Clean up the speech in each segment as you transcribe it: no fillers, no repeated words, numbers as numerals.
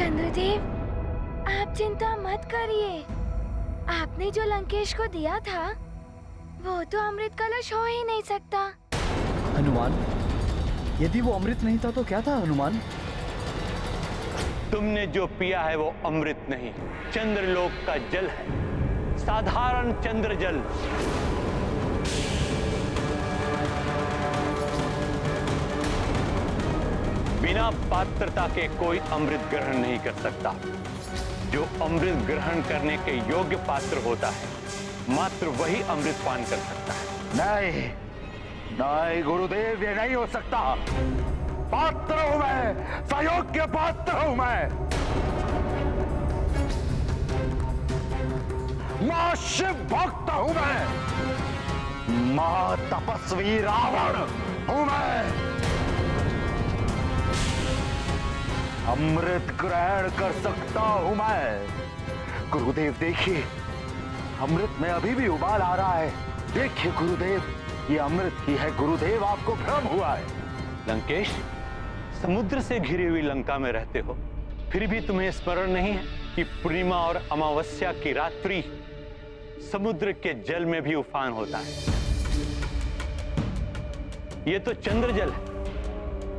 चंद्रदेव, आप चिंता मत करिए। आपने जो लंकेश को दिया था वो तो अमृत कलश हो ही नहीं सकता। हनुमान, यदि वो अमृत नहीं था तो क्या था हनुमान? तुमने जो पिया है वो अमृत नहीं, चंद्रलोक का जल है, साधारण चंद्र जल। बिना पात्रता के कोई अमृत ग्रहण नहीं कर सकता। जो अमृत ग्रहण करने के योग्य पात्र होता है, मात्र वही अमृत पान कर सकता है। नहीं नहीं गुरुदेव, ये नहीं हो सकता। पात्र हूं मैं, सयोग्य पात्र हूं मैं। मां शिव भक्त हूं मैं, मां तपस्वी रावण हूं मैं। अमृत ग्रहण कर सकता हूं मैं। गुरुदेव देखिए, अमृत में अभी भी उबाल आ रहा है। देखिए गुरुदेव, ये अमृत ही है। गुरुदेव, आपको भ्रम हुआ है। लंकेश, समुद्र से घिरी हुई लंका में रहते हो, फिर भी तुम्हें स्मरण नहीं है कि पूर्णिमा और अमावस्या की रात्रि समुद्र के जल में भी उफान होता है। यह तो चंद्र जल है,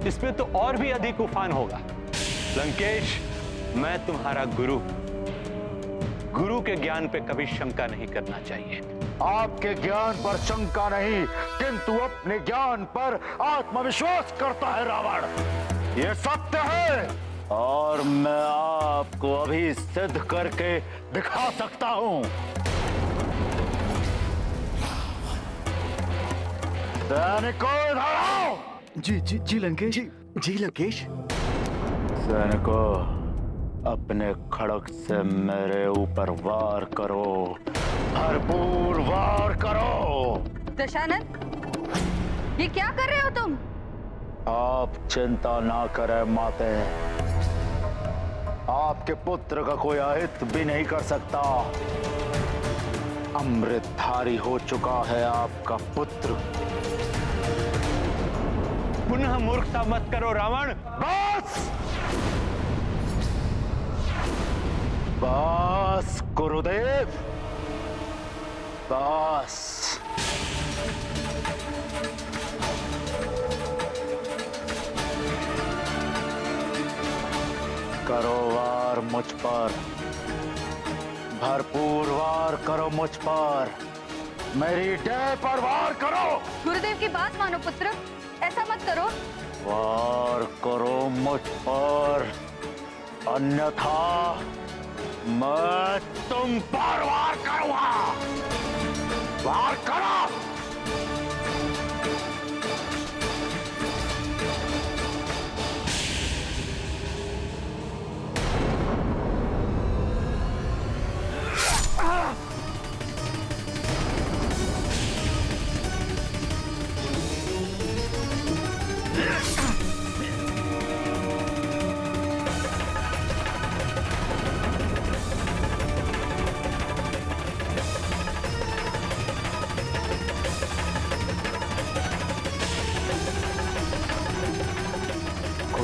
इसमें तो और भी अधिक उफान होगा। लंकेश, मैं तुम्हारा गुरु के ज्ञान पे कभी शंका नहीं करना चाहिए। आपके ज्ञान पर शंका नहीं, किंतु अपने ज्ञान पर आत्मविश्वास करता है रावण। ये सत्य है और मैं आपको अभी सिद्ध करके दिखा सकता हूं। सैनिकों, इधर आओ। जी लंकेश। जी लंकेश। सैनिकों, अपने खड़ग से मेरे ऊपर वार करो, भरपूर वार करो। दशानन, ये क्या कर रहे हो तुम? आप चिंता ना करें माते, आपके पुत्र का कोई अहित भी नहीं कर सकता। अमृतधारी हो चुका है आपका पुत्र। पुनः मूर्खता मत करो रावण। बस बस गुरुदेव, बस। करो वार मुझ पर, भरपूर वार करो मुझ पर, मेरी देह पर वार करो। गुरुदेव की बात मानो पुत्र, ऐसा मत करो। वार करो मुझ पर, अन्यथा मैं तुम पर वार करूंगा। वार करो।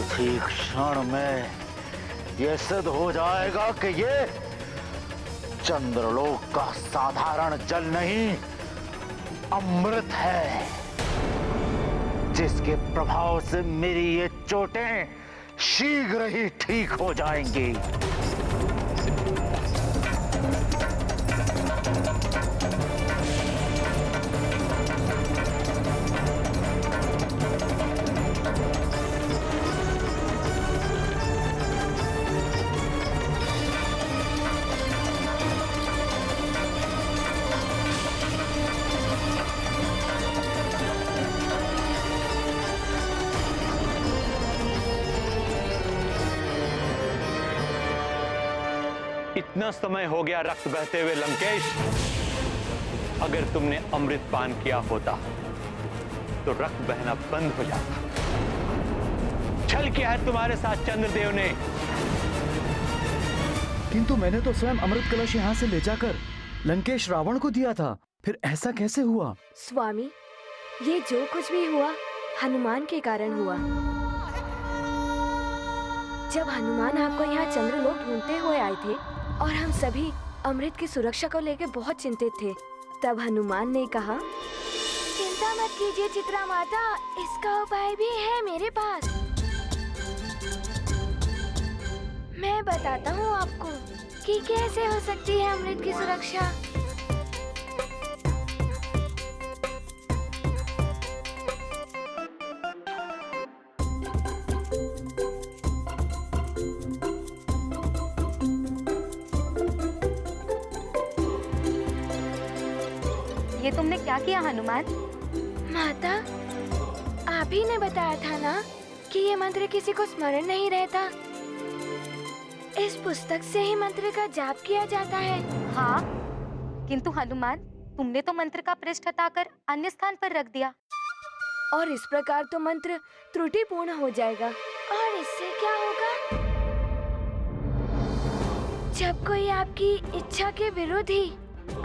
ही क्षण में यह सिद्ध हो जाएगा कि ये चंद्रलोक का साधारण जल नहीं, अमृत है, जिसके प्रभाव से मेरी ये चोटें शीघ्र ही ठीक हो जाएंगी। इतना समय हो गया रक्त बहते हुए लंकेश, अगर तुमने अमृत पान किया होता तो रक्त बहना बंद हो जाता। छल किया है तुम्हारे साथ चंद्रदेव ने। किंतु मैंने तो स्वयं अमृत कलश यहाँ से ले जाकर लंकेश रावण को दिया था, फिर ऐसा कैसे हुआ? स्वामी, ये जो कुछ भी हुआ हनुमान के कारण हुआ। जब हनुमान आपको यहाँ चंद्रलोक ढूंढते हुए आए थे और हम सभी अमृत की सुरक्षा को लेकर बहुत चिंतित थे, तब हनुमान ने कहा, चिंता मत कीजिए चित्रा माता, इसका उपाय भी है मेरे पास। मैं बताता हूँ आपको कि कैसे हो सकती है अमृत की सुरक्षा। ये तुमने क्या किया हनुमान? माता, आप ही ने बताया था ना कि ये मंत्र किसी को स्मरण नहीं रहता। इस पुस्तक से ही मंत्र का जाप किया जाता है। हाँ, किंतु हनुमान, तुमने तो मंत्र का पृष्ठ हटाकर अन्य स्थान पर रख दिया। और इस प्रकार तो मंत्र त्रुटिपूर्ण हो जाएगा। और इससे क्या होगा? जब कोई आपकी इच्छा के विरुद्ध ही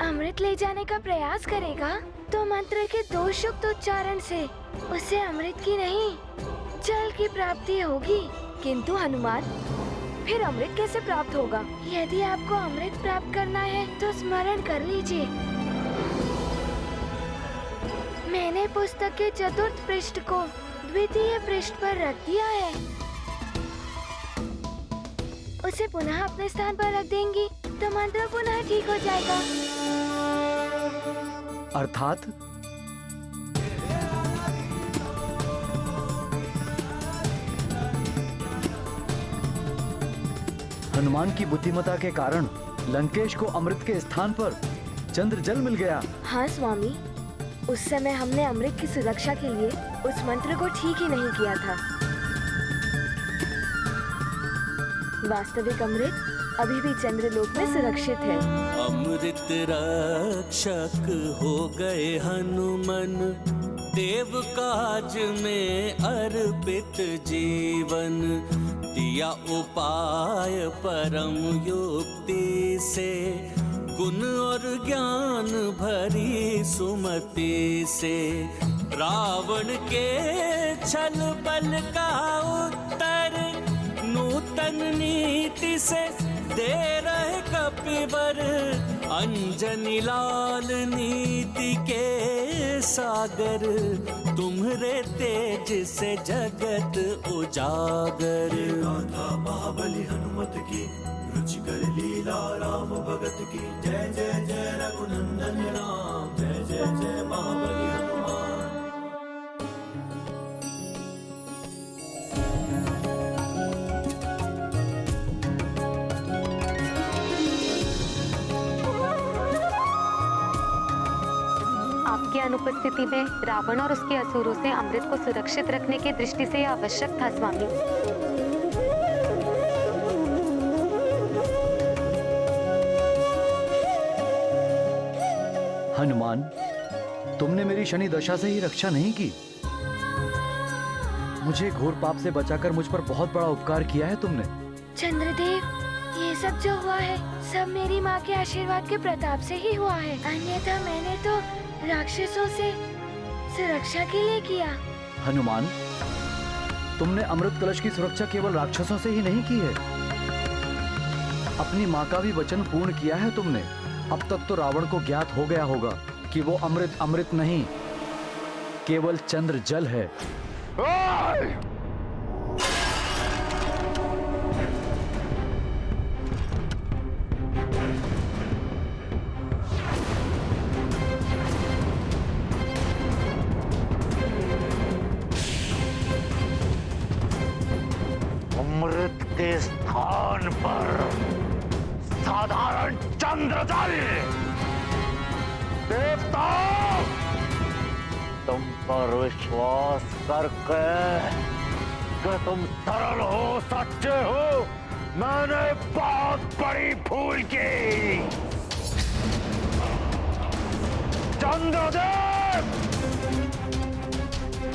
अमृत ले जाने का प्रयास करेगा, तो मंत्र के दोषयुक्त उच्चारण से उसे अमृत की नहीं, जल की प्राप्ति होगी। किंतु हनुमान, फिर अमृत कैसे प्राप्त होगा? यदि आपको अमृत प्राप्त करना है तो स्मरण कर लीजिए। मैंने पुस्तक के चतुर्थ पृष्ठ को द्वितीय पृष्ठ पर रख दिया है। उसे पुनः अपने स्थान पर रख देंगी तो मंत्र पुनः ठीक हो जाएगा। अर्थात हनुमान की बुद्धिमत्ता के कारण लंकेश को अमृत के स्थान पर चंद्र जल मिल गया। हाँ स्वामी, उस समय हमने अमृत की सुरक्षा के लिए उस मंत्र को ठीक ही नहीं किया था। वास्तविक अमृत अभी भी चंद्रलोक में सुरक्षित है। अमृत रक्षक हो गए हनुमान, देव काज में अर्पित जीवन। दिया उपाय परम युक्ति से, गुण और ज्ञान भरी सुमति से। रावण के छल बल का उत्तर नूतन नीति से दे रहे कपिवर। अंजनी लाल नीति के सागर, तुम्हारे तेज से जगत उजागर। गाथा महाबली हनुमत की, रुचिकर लीला राम भगत की। जय जय जय रघुनंदन राम, जय जय जय महाबली हनुमान। आपकी अनुपस्थिति में रावण और उसके असुरों से अमृत को सुरक्षित रखने की दृष्टि से यह आवश्यक था स्वामी। हनुमान, तुमने मेरी शनि दशा से ही रक्षा नहीं की। मुझे घोर पाप से बचाकर मुझ पर बहुत बड़ा उपकार किया है तुमने। चंद्रदेव, ये सब जो हुआ है सब मेरी माँ के आशीर्वाद के प्रताप से ही हुआ है। अन्यथा मैंने तो राक्षसों से सुरक्षा के लिए किया। हनुमान, तुमने अमृत कलश की सुरक्षा केवल राक्षसों से ही नहीं की है, अपनी माँ का भी वचन पूर्ण किया है तुमने। अब तक तो रावण को ज्ञात हो गया होगा कि वो अमृत अमृत नहीं, केवल चंद्र जल है। अमृत के स्थान पर साधारण चंद्र जल। देवता, तुम पर विश्वास करके कि तुम सरल हो, सच्चे हो, मैंने बहुत बड़ी भूल की। चंद्रदेव,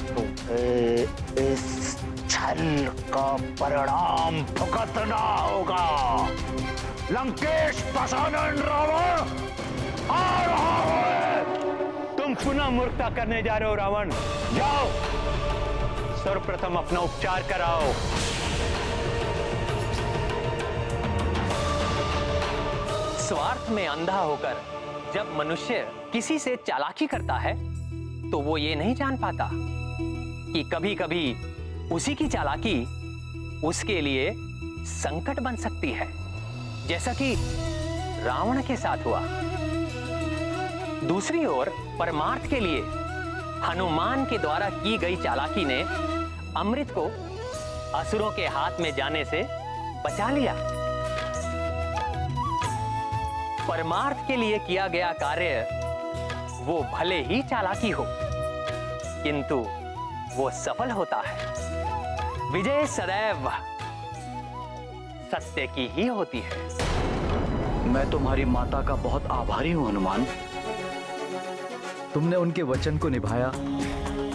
तुम्हें इस छल का परिणाम भुगतना होगा। लंकेश दशानन रावण आ रहा है। तुम पुनः मूर्खता करने जा रहे हो रावण। जाओ, सर्वप्रथम अपना उपचार कराओ। स्वार्थ में अंधा होकर जब मनुष्य किसी से चालाकी करता है तो वो ये नहीं जान पाता कि कभी कभी उसी की चालाकी उसके लिए संकट बन सकती है, जैसा कि रावण के साथ हुआ। दूसरी ओर परमार्थ के लिए हनुमान के द्वारा की गई चालाकी ने अमृत को असुरों के हाथ में जाने से बचा लिया। परमार्थ के लिए किया गया कार्य वो भले ही चालाकी हो, किंतु वो सफल होता है। विजय सदैव सत्य की ही होती है। मैं तुम्हारी माता का बहुत आभारी हूं हनुमान। तुमने उनके वचन को निभाया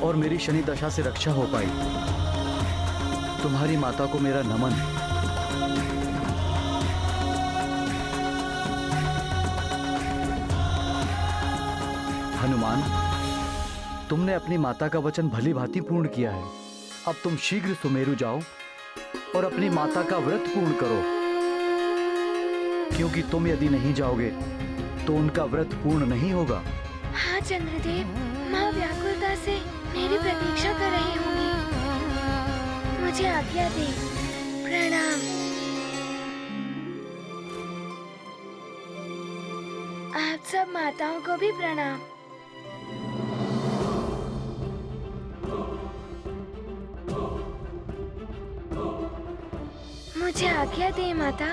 और मेरी शनि दशा से रक्षा हो पाई। तुम्हारी माता को मेरा नमन। हनुमान, तुमने अपनी माता का वचन भली भांति पूर्ण किया है। अब तुम शीघ्र सुमेरु जाओ और अपनी माता का व्रत पूर्ण करो, क्योंकि तुम यदि नहीं जाओगे तो उनका व्रत पूर्ण नहीं होगा। हाँ चंद्रदेव, माँ व्याकुलता से मेरी प्रतीक्षा कर रही होंगी। मुझे आज्ञा दे। प्रणाम। आप सब माताओं को भी प्रणाम। मुझे आज्ञा दे माता।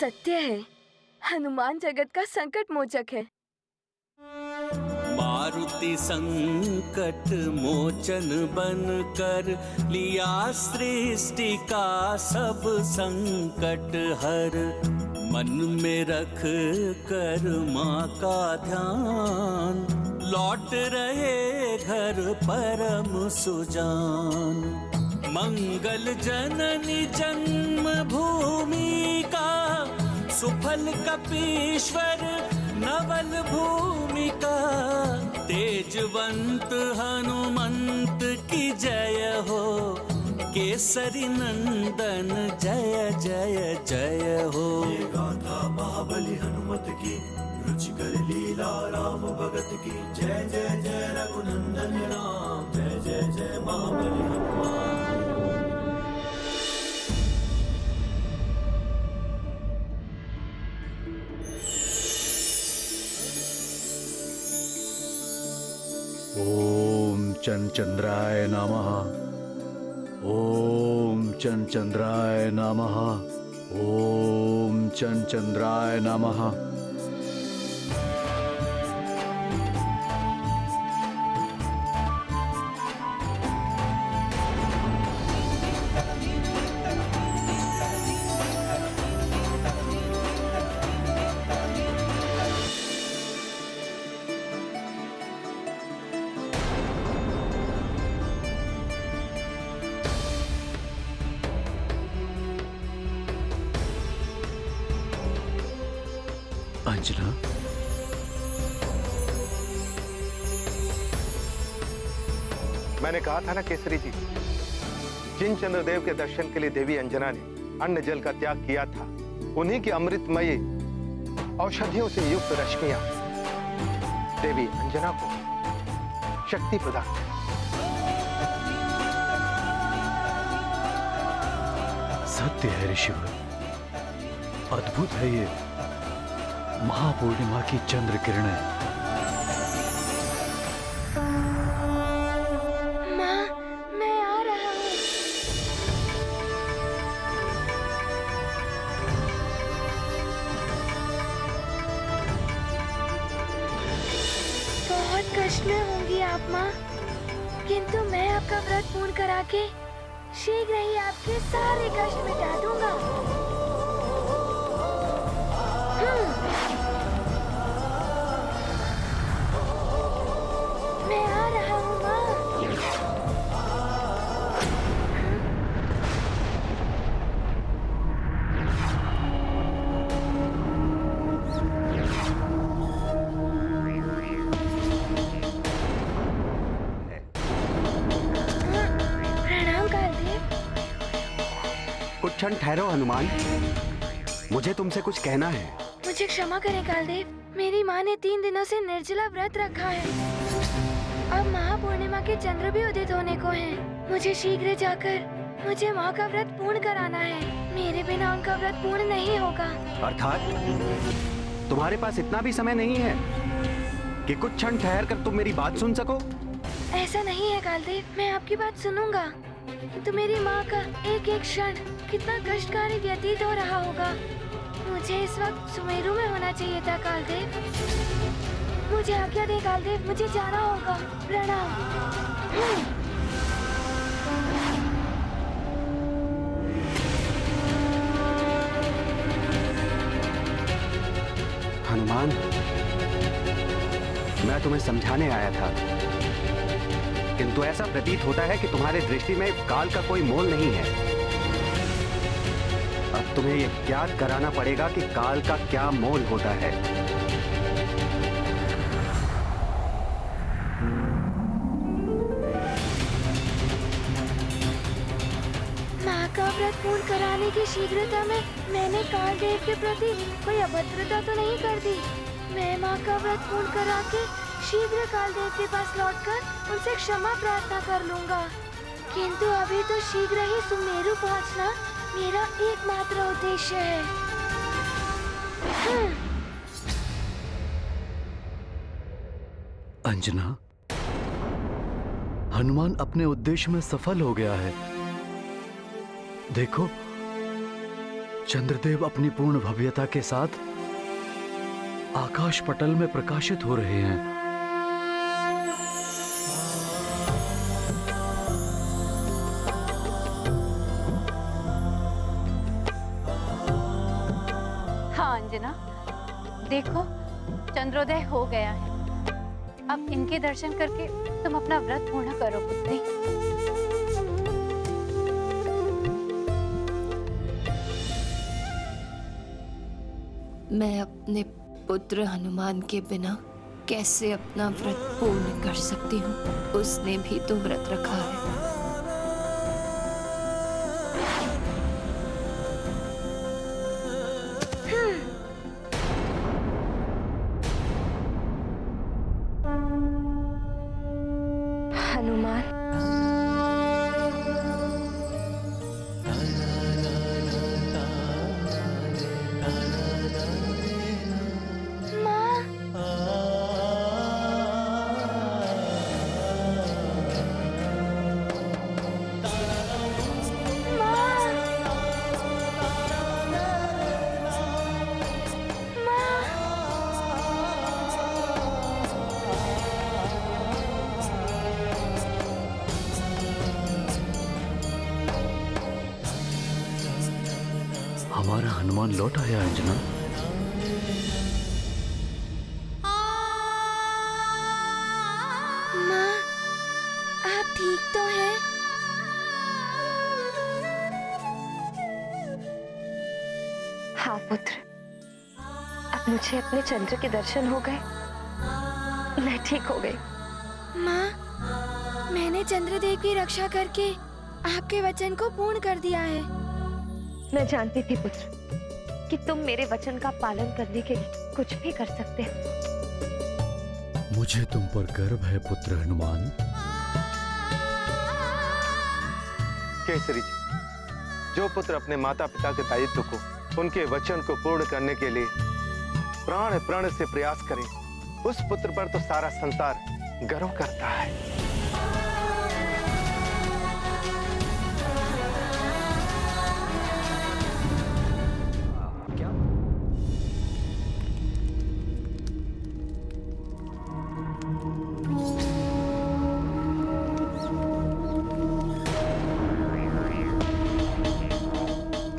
सत्य है, हनुमान जगत का संकट मोचक है। मारुति संकट मोचन बन कर लिया सृष्टि का सब संकट हर। मन में रख कर माँ का ध्यान, लौट रहे घर परम सुजान। मंगल जननी जन्म भूमि का सुफल कपीश्वर नवल भूमिका। तेजवंत हनुमंत की जय हो, केसरी नंदन जय जय जय हो। गाथा महाबली हनुमत की, रुचिकर लीला राम भगत की। जय जय जय रघुनंदन राम, जय जय जय महाबली हनुमान। ओम चंद्राय नमः। ओम चंद्राय नमः। ओम चंद्राय नमः। अंजना, मैंने कहा था ना केसरी जी, जिन चंद्रदेव के दर्शन के लिए देवी अंजना ने अन्न जल का त्याग किया था, उन्हीं की अमृतमयी औषधियों से युक्त रश्मियां देवी अंजना को शक्ति प्रदान करें। सत्य है ऋषिवर, अद्भुत है ये महापूर्णिमा की चंद्र किरणें। माँ, मैं आ रहा हूँ। बहुत कष्ट में होंगी आप माँ, किंतु मैं आपका व्रत पूर्ण करा के शीघ्र ही आपके सारे कष्ट मिटा दूंगा। मैं आ रहा हूँ माँ। कुछ क्षण ठहरो हनुमान, मुझे तुमसे कुछ कहना है। मुझे क्षमा करें कालदेव, मेरी माँ ने 3 दिनों से निर्जला व्रत रखा है। अब महापूर्णिमा के चंद्र भी उदित होने को हैं। मुझे शीघ्र जाकर मुझे माँ का व्रत पूर्ण कराना है। मेरे बिना उनका व्रत पूर्ण नहीं होगा। अर्थात तुम्हारे पास इतना भी समय नहीं है कि कुछ क्षण ठहर कर तुम मेरी बात सुन सको? ऐसा नहीं है कालदेव, मैं आपकी बात सुनूंगा। तो मेरी माँ का एक एक क्षण कितना कष्टकारी व्यतीत हो रहा होगा। मुझे इस वक्त सुमेरु में होना चाहिए था कालदेव। मुझे आज्ञा दे कालदेव, मुझे जाना होगा। प्रणाम। हनुमान, मैं तुम्हें समझाने आया था, किंतु ऐसा प्रतीत होता है कि तुम्हारे दृष्टि में काल का कोई मोल नहीं है। अब तुम्हें यह ज्ञात कराना पड़ेगा कि काल का क्या मोल होता है। माँ का व्रत पूर्ण कराने की शीघ्रता में मैंने कालदेव के प्रति कोई अभद्रता तो नहीं कर दी। मैं माँ का व्रत पूर्ण करा के शीघ्र कालदेव के पास लौटकर उनसे क्षमा प्रार्थना कर लूंगा। किंतु अभी तो शीघ्र ही सुमेरु पहुँचना मेरा एकमात्र उद्देश्य है। अंजना, हनुमान अपने उद्देश्य में सफल हो गया है। देखो, चंद्रदेव अपनी पूर्ण भव्यता के साथ आकाश पटल में प्रकाशित हो रहे हैं। हाँ अंजना, देखो चंद्रोदय हो गया है। अब इनके दर्शन करके तुम अपना व्रत पूर्ण करो पुत्री। मैं अपने पुत्र हनुमान के बिना कैसे अपना व्रत पूर्ण कर सकती हूँ? उसने भी तो व्रत रखा है। हनुमान, हमारा हनुमान लौट आया अंजना। माँ, आप ठीक तो हैं? हाँ पुत्र, अब मुझे अपने चंद्र के दर्शन हो गए। मैं ठीक हो गई। माँ, मैंने चंद्रदेव की रक्षा करके आपके वचन को पूर्ण कर दिया है। मैं जानती थी पुत्र कि तुम मेरे वचन का पालन करने के लिए कुछ भी कर सकते हो। मुझे तुम पर गर्व है पुत्र हनुमान। केसरी जी, जो पुत्र अपने माता पिता के दायित्व को, उनके वचन को पूर्ण करने के लिए प्राण प्राण से प्रयास करे, उस पुत्र पर तो सारा संसार गर्व करता है।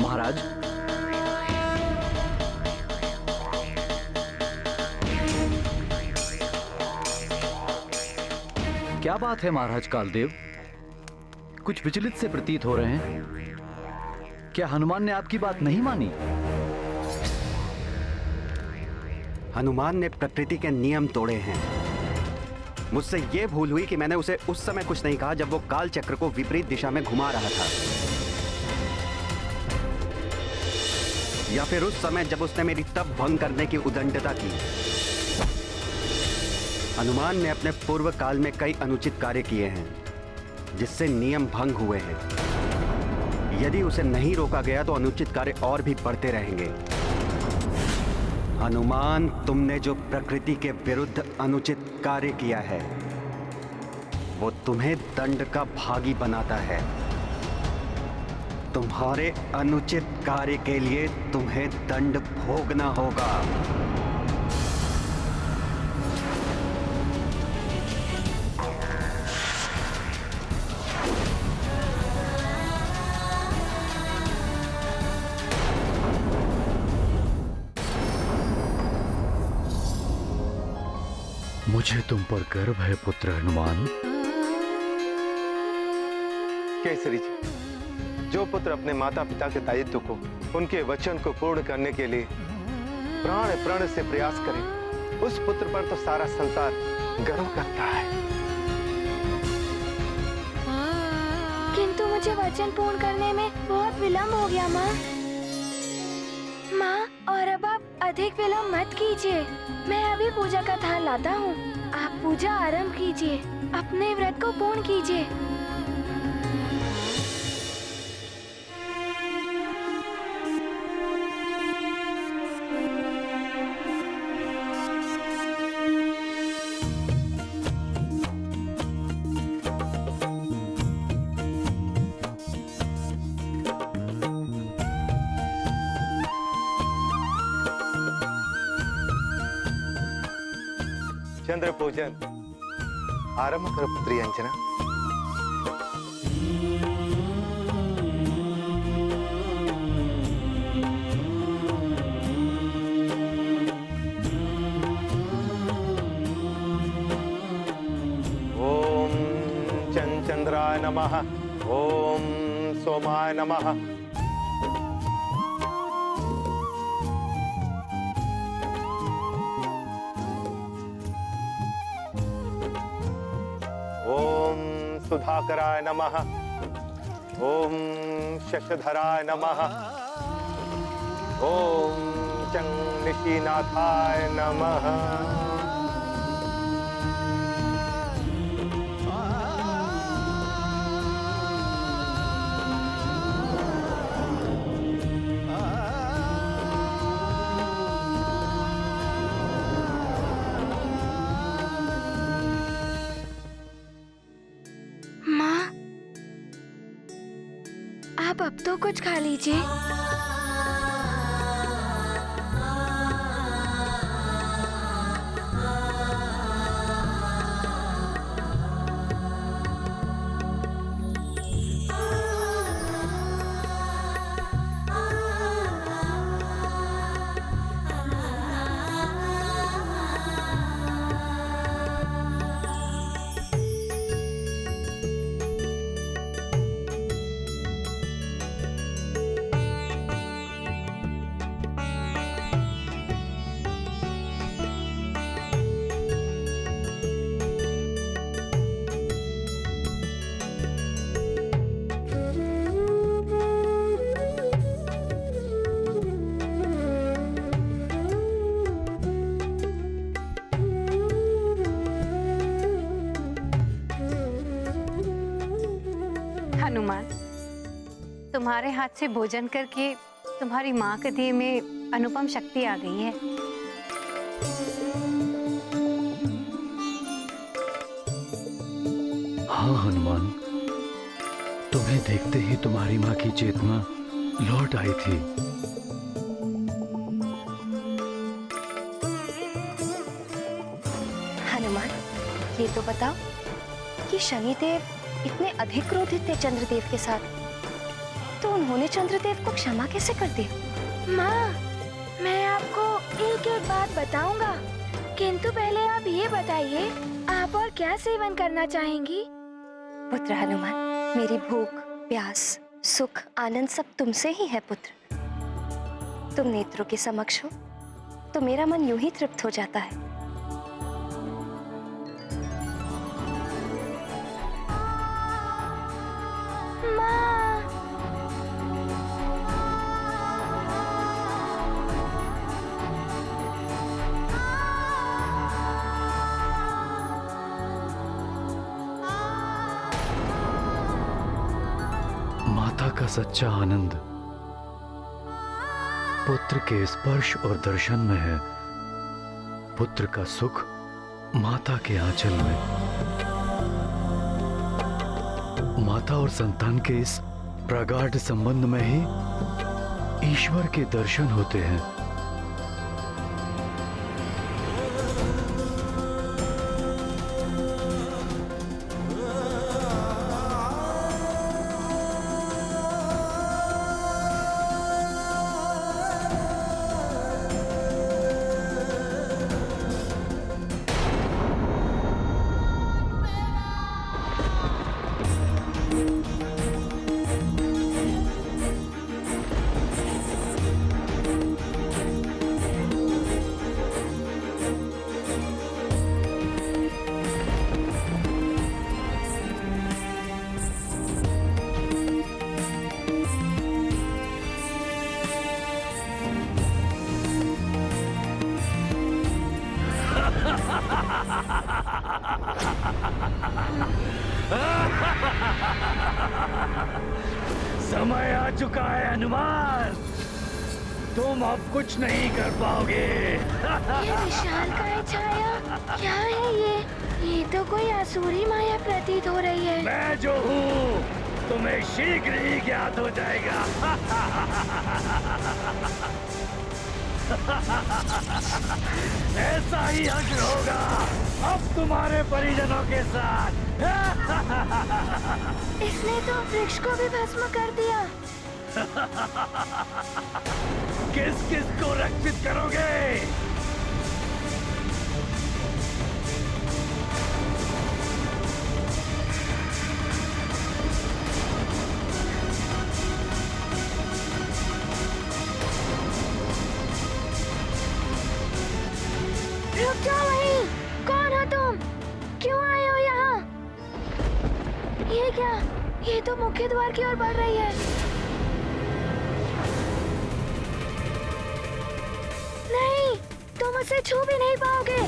महाराज, क्या बात है महाराज कालदेव? कुछ विचलित से प्रतीत हो रहे हैं। क्या हनुमान ने आपकी बात नहीं मानी? हनुमान ने प्रकृति के नियम तोड़े हैं। मुझसे यह भूल हुई कि मैंने उसे उस समय कुछ नहीं कहा जब वो काल चक्र को विपरीत दिशा में घुमा रहा था। या फिर उस समय जब उसने मेरी तप भंग करने की उदंडता की। हनुमान ने अपने पूर्व काल में कई अनुचित कार्य किए हैं जिससे नियम भंग हुए हैं। यदि उसे नहीं रोका गया तो अनुचित कार्य और भी बढ़ते रहेंगे। हनुमान, तुमने जो प्रकृति के विरुद्ध अनुचित कार्य किया है वो तुम्हें दंड का भागी बनाता है। तुम्हारे अनुचित कार्य के लिए तुम्हें दंड भोगना होगा। मुझे तुम पर गर्व है पुत्र हनुमान। केसरी जी, जो पुत्र अपने माता पिता के दायित्व को, उनके वचन को पूर्ण करने के लिए प्राण प्रण से प्रयास करे, उस पुत्र पर तो सारा संसार गर्व करता है। किंतु मुझे वचन पूर्ण करने में बहुत विलंब हो गया माँ। माँ, और अब आप अधिक विलंब मत कीजिए। मैं अभी पूजा का थाल लाता हूँ। आप पूजा आरंभ कीजिए, अपने व्रत को पूर्ण कीजिए। चंद्र पूजन आरंभ करो पुत्री अंजना। ओम चंद्राय नमः, ओम सोमाय नमः। सुधाकराय नमः, ओम शशधराय नमः, ओम चंगनिशीनाथाय नमः। आप अब तो कुछ खा लीजिए। हनुमान, तुम्हारे हाथ से भोजन करके तुम्हारी माँ के देह में अनुपम शक्ति आ गई है। हाँ हनुमान, तुम्हें देखते ही तुम्हारी माँ की चेतना लौट आई थी। हनुमान, ये तो बताओ कि शनिदेव इतने अधिक क्रोधित थे चंद्रदेव के साथ, तो उन्होंने चंद्रदेव को क्षमा कैसे कर दी? माँ, मैं आपको एक एक बात बताऊंगा, किंतु पहले आप ये बताइए, आप और क्या सेवन करना चाहेंगी? पुत्र हनुमान, मेरी भूख, प्यास, सुख, आनंद सब तुमसे ही है पुत्र। तुम नेत्रों के समक्ष हो तो मेरा मन यूं ही तृप्त हो जाता है। माँ, का सच्चा आनंद पुत्र के स्पर्श और दर्शन में है। पुत्र का सुख माता के आंचल में। माता और संतान के इस प्रगाढ़ संबंध में ही ईश्वर के दर्शन होते हैं। समय आ चुका है हनुमान, तुम अब कुछ नहीं कर पाओगे। ये विशालकाय छाया क्या है ये तो कोई आसुरी माया प्रतीत हो रही है। मैं जो हूँ तुम्हें शीघ्र ही ज्ञात हो जाएगा। ऐसा ही हश्र होगा अब तुम्हारे परिजनों के साथ। इसने तो वृक्ष को भी भस्म कर दिया। किस किस को रक्षित करोगे? रुक जाओ वहीं। कौन हो तुम? क्यों आए हो यहाँ? ये क्या? ये तो मुख्य द्वार की ओर बढ़ रही है। नहीं, तुम उसे छू भी नहीं पाओगे।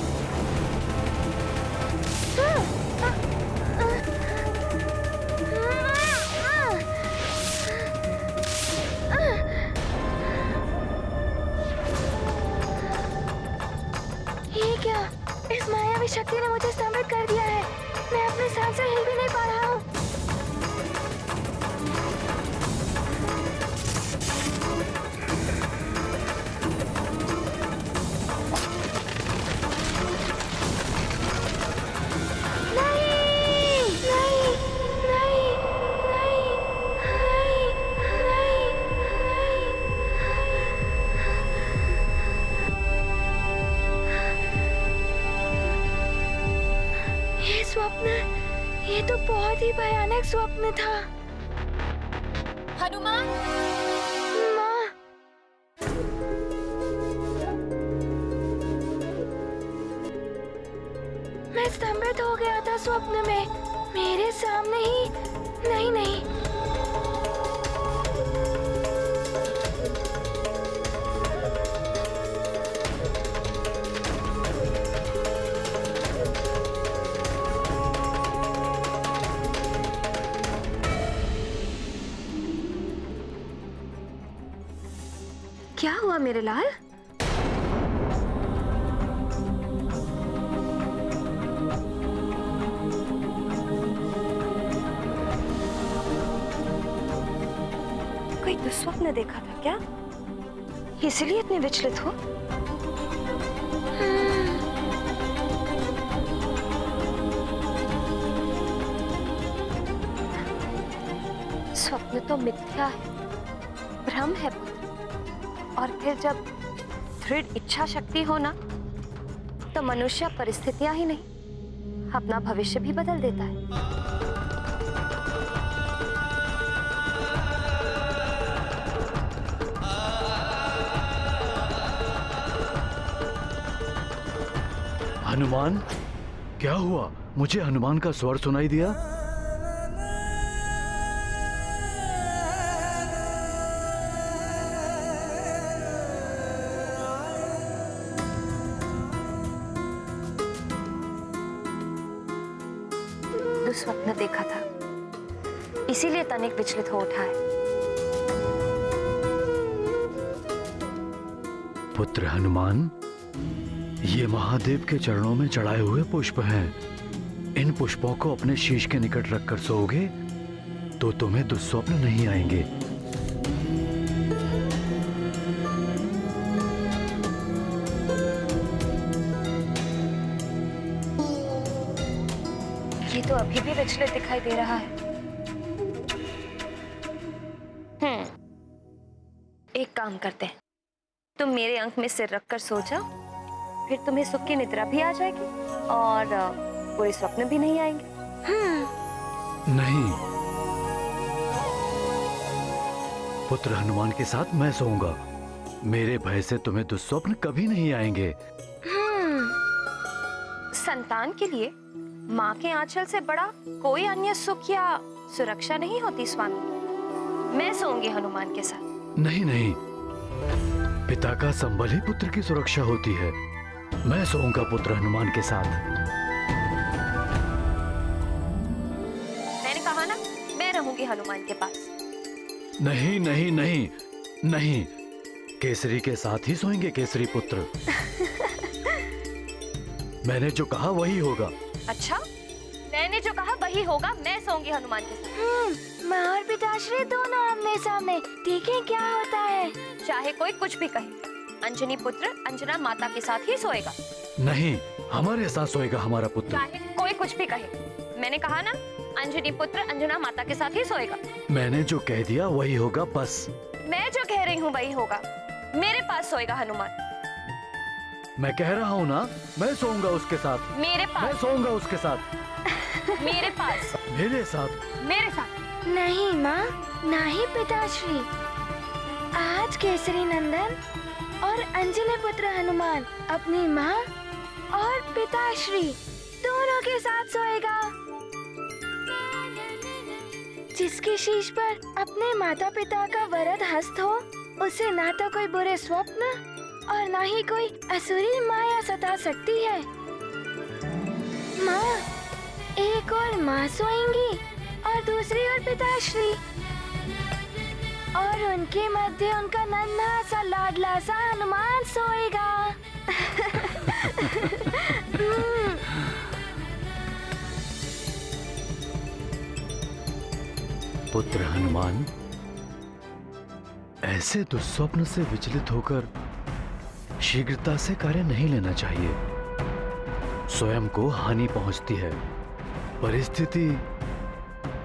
ये क्या? इस मायावी शक्ति ने मुझे स्तंभित कर दिया है। मैं अपने सांस से हिल भी नहीं पा रहा हूँ। स्वप्न, ये तो बहुत ही भयानक स्वप्न था। हनुमान, माँ, मैं स्तंभित हो गया था स्वप्न में। मेरे सामने ही नहीं। क्या हुआ मेरे लाल? कोई दुस्वप्न देखा था क्या? इसलिए इतने विचलित हो? स्वप्न तो मिथ्या है, भ्रम है। और फिर जब दृढ़ इच्छा शक्ति हो ना, तो मनुष्य परिस्थितियां ही नहीं अपना भविष्य भी बदल देता है। हनुमान, क्या हुआ? मुझे हनुमान का स्वर सुनाई दिया। स्वप्न देखा था, इसीलिए तनिक विचलित हो उठा है। पुत्र हनुमान, ये महादेव के चरणों में चढ़ाए हुए पुष्प हैं। इन पुष्पों को अपने शीश के निकट रखकर सोओगे तो तुम्हें दुस्वप्न नहीं आएंगे। ये तो अभी भी विचलित दिखाई दे रहा है। एक काम करते हैं, तुम मेरे अंक में सिर रखकर सो जाओ, फिर तुम्हें सुख की निद्रा भी आ जाएगी और बुरे स्वप्न भी नहीं आएंगे। नहीं, पुत्र हनुमान के साथ मैं सोऊंगा। मेरे भय से तुम्हें दुस्वप्न कभी नहीं आएंगे। संतान के लिए माँ के आंचल से बड़ा कोई अन्य सुख या सुरक्षा नहीं होती स्वामी। मैं सोऊंगी हनुमान के साथ। नहीं नहीं, पिता का संबल ही पुत्र की सुरक्षा होती है। मैं सोऊंगा पुत्र हनुमान के साथ। मैंने कहा ना, मैं रहूंगी हनुमान के पास। नहीं नहीं नहीं नहीं, केसरी के साथ ही सोएंगे केसरी पुत्र। मैंने जो कहा वही होगा। अच्छा, मैंने जो कहा वही होगा। मैं सोऊंगी हनुमान के साथ। माँ और पिताश्री दोनों आमने सामने। देखें क्या होता है। चाहे कोई कुछ भी कहे, अंजनी पुत्र अंजना माता के साथ ही सोएगा। नहीं, हमारे साथ सोएगा हमारा पुत्र। चाहे कोई कुछ भी कहे, मैंने कहा ना, अंजनी पुत्र अंजना माता के साथ ही सोएगा। मैंने जो कह दिया वही होगा बस। मैं जो कह रही हूँ वही होगा। मेरे पास सोएगा हनुमान। मैं कह रहा हूँ ना, मैं सोऊंगा उसके साथ। मेरे मैं पास। सोऊंगा उसके साथ। मेरे पास। मेरे साथ। मेरे साथ। नहीं माँ, नहीं पिताश्री। आज केसरी नंदन और अंजनी पुत्र हनुमान अपनी माँ और पिताश्री दोनों के साथ सोएगा। जिसके शीश पर अपने माता पिता का वरद हस्त हो, उसे ना तो कोई बुरे स्वप्न और ना ही कोई असुरी माया सता सकती है। माँ, एक और माँ सोएंगी और दूसरी ओर पिताश्री, और उनके मध्य उनका नन्हा सा लाडला सा हनुमान सोएगा। पुत्र हनुमान, ऐसे दुस्वप्न से विचलित होकर शीघ्रता से कार्य नहीं लेना चाहिए। स्वयं को हानि पहुंचती है। परिस्थिति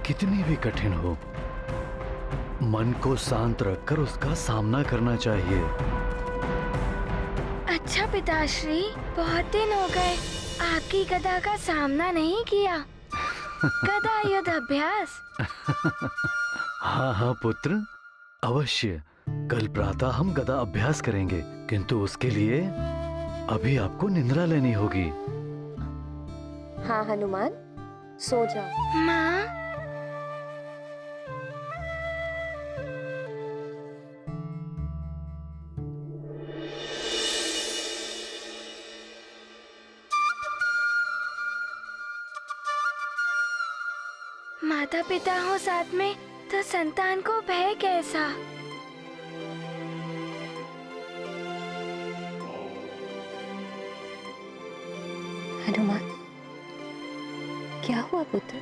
कितनी भी कठिन हो, मन को शांत रखकर उसका सामना करना चाहिए। अच्छा पिताश्री, बहुत दिन हो गए आपकी गदा का सामना नहीं किया। गदा युद्ध अभ्यास। हाँ हाँ पुत्र, अवश्य। कल प्रातः हम गदा अभ्यास करेंगे, किंतु उसके लिए अभी आपको निद्रा लेनी होगी। हाँ हनुमान, सो जाओ। माँ, माता पिता हो साथ में तो संतान को भय कैसा। हनुमान, क्या हुआ पुत्र?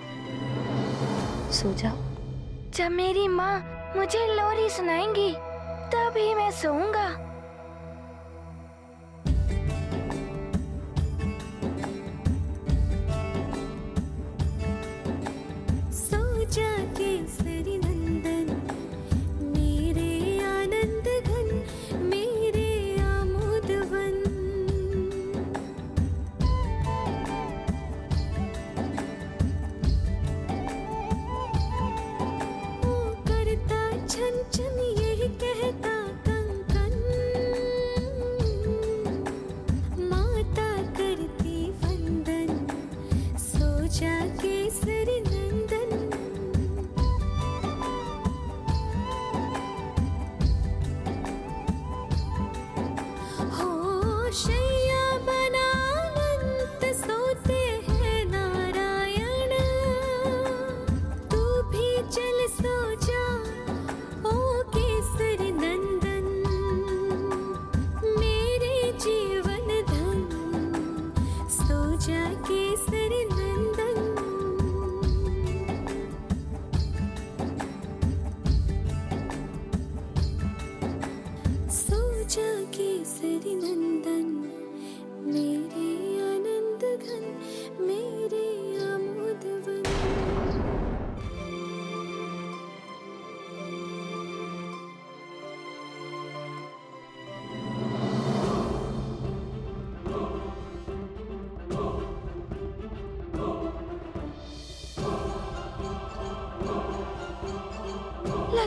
सो जाओ। जब मेरी माँ मुझे लोरी सुनाएंगी तभी मैं सोऊंगा। छन छन यही कहता कंकन।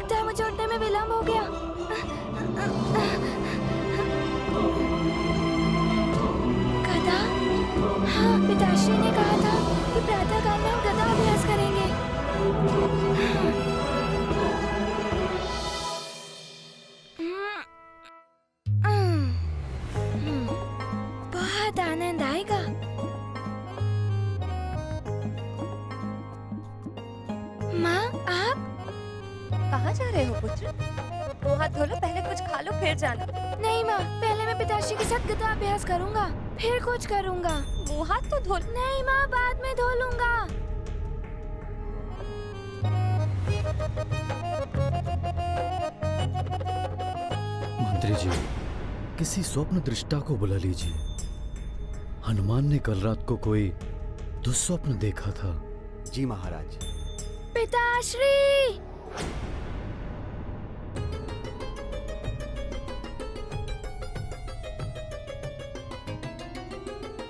लगता है मुझे उठने में विलम्ब हो गया। गदा? हाँ, पिताश्री ने कहा था कि प्रातःकाल में हम गदा अभ्यास करेंगे। बहुत आनंद आएगा। माँ, आप कहाँ जा रहे हो पुत्र? मुंह हाथ धो लो, पहले कुछ खा लो फिर जाना। नहीं माँ, पहले मैं पिताश्री के साथ गदा अभ्यास करूँगा, फिर कुछ करूँगा। मुंह हाथ तो धो। नहीं माँ, बाद में धो लूँगा। मंत्री जी, किसी स्वप्न दृष्टा को बुला लीजिए। हनुमान ने कल रात को कोई दुस्वप्न देखा था। जी महाराज। पिताश्री!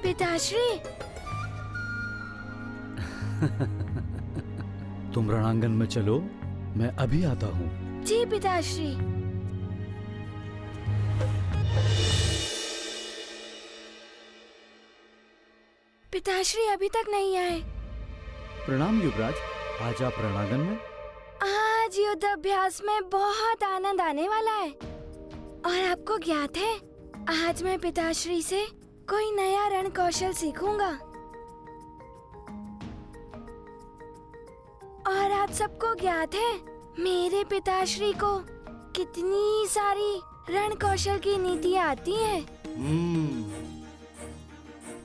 पिताश्री! तुम रणांगण में चलो, मैं अभी आता हूँ। जी पिताश्री। पिताश्री अभी तक नहीं आए। प्रणाम युवराज, आज आप रणांगण में? आज युद्ध अभ्यास में बहुत आनंद आने वाला है। और आपको ज्ञात है, आज मैं पिताश्री से कोई नया रण कौशल सीखूंगा। और आप सबको ज्ञात है, मेरे पिताश्री को कितनी सारी रण कौशल की नीतियाँ आती हैं।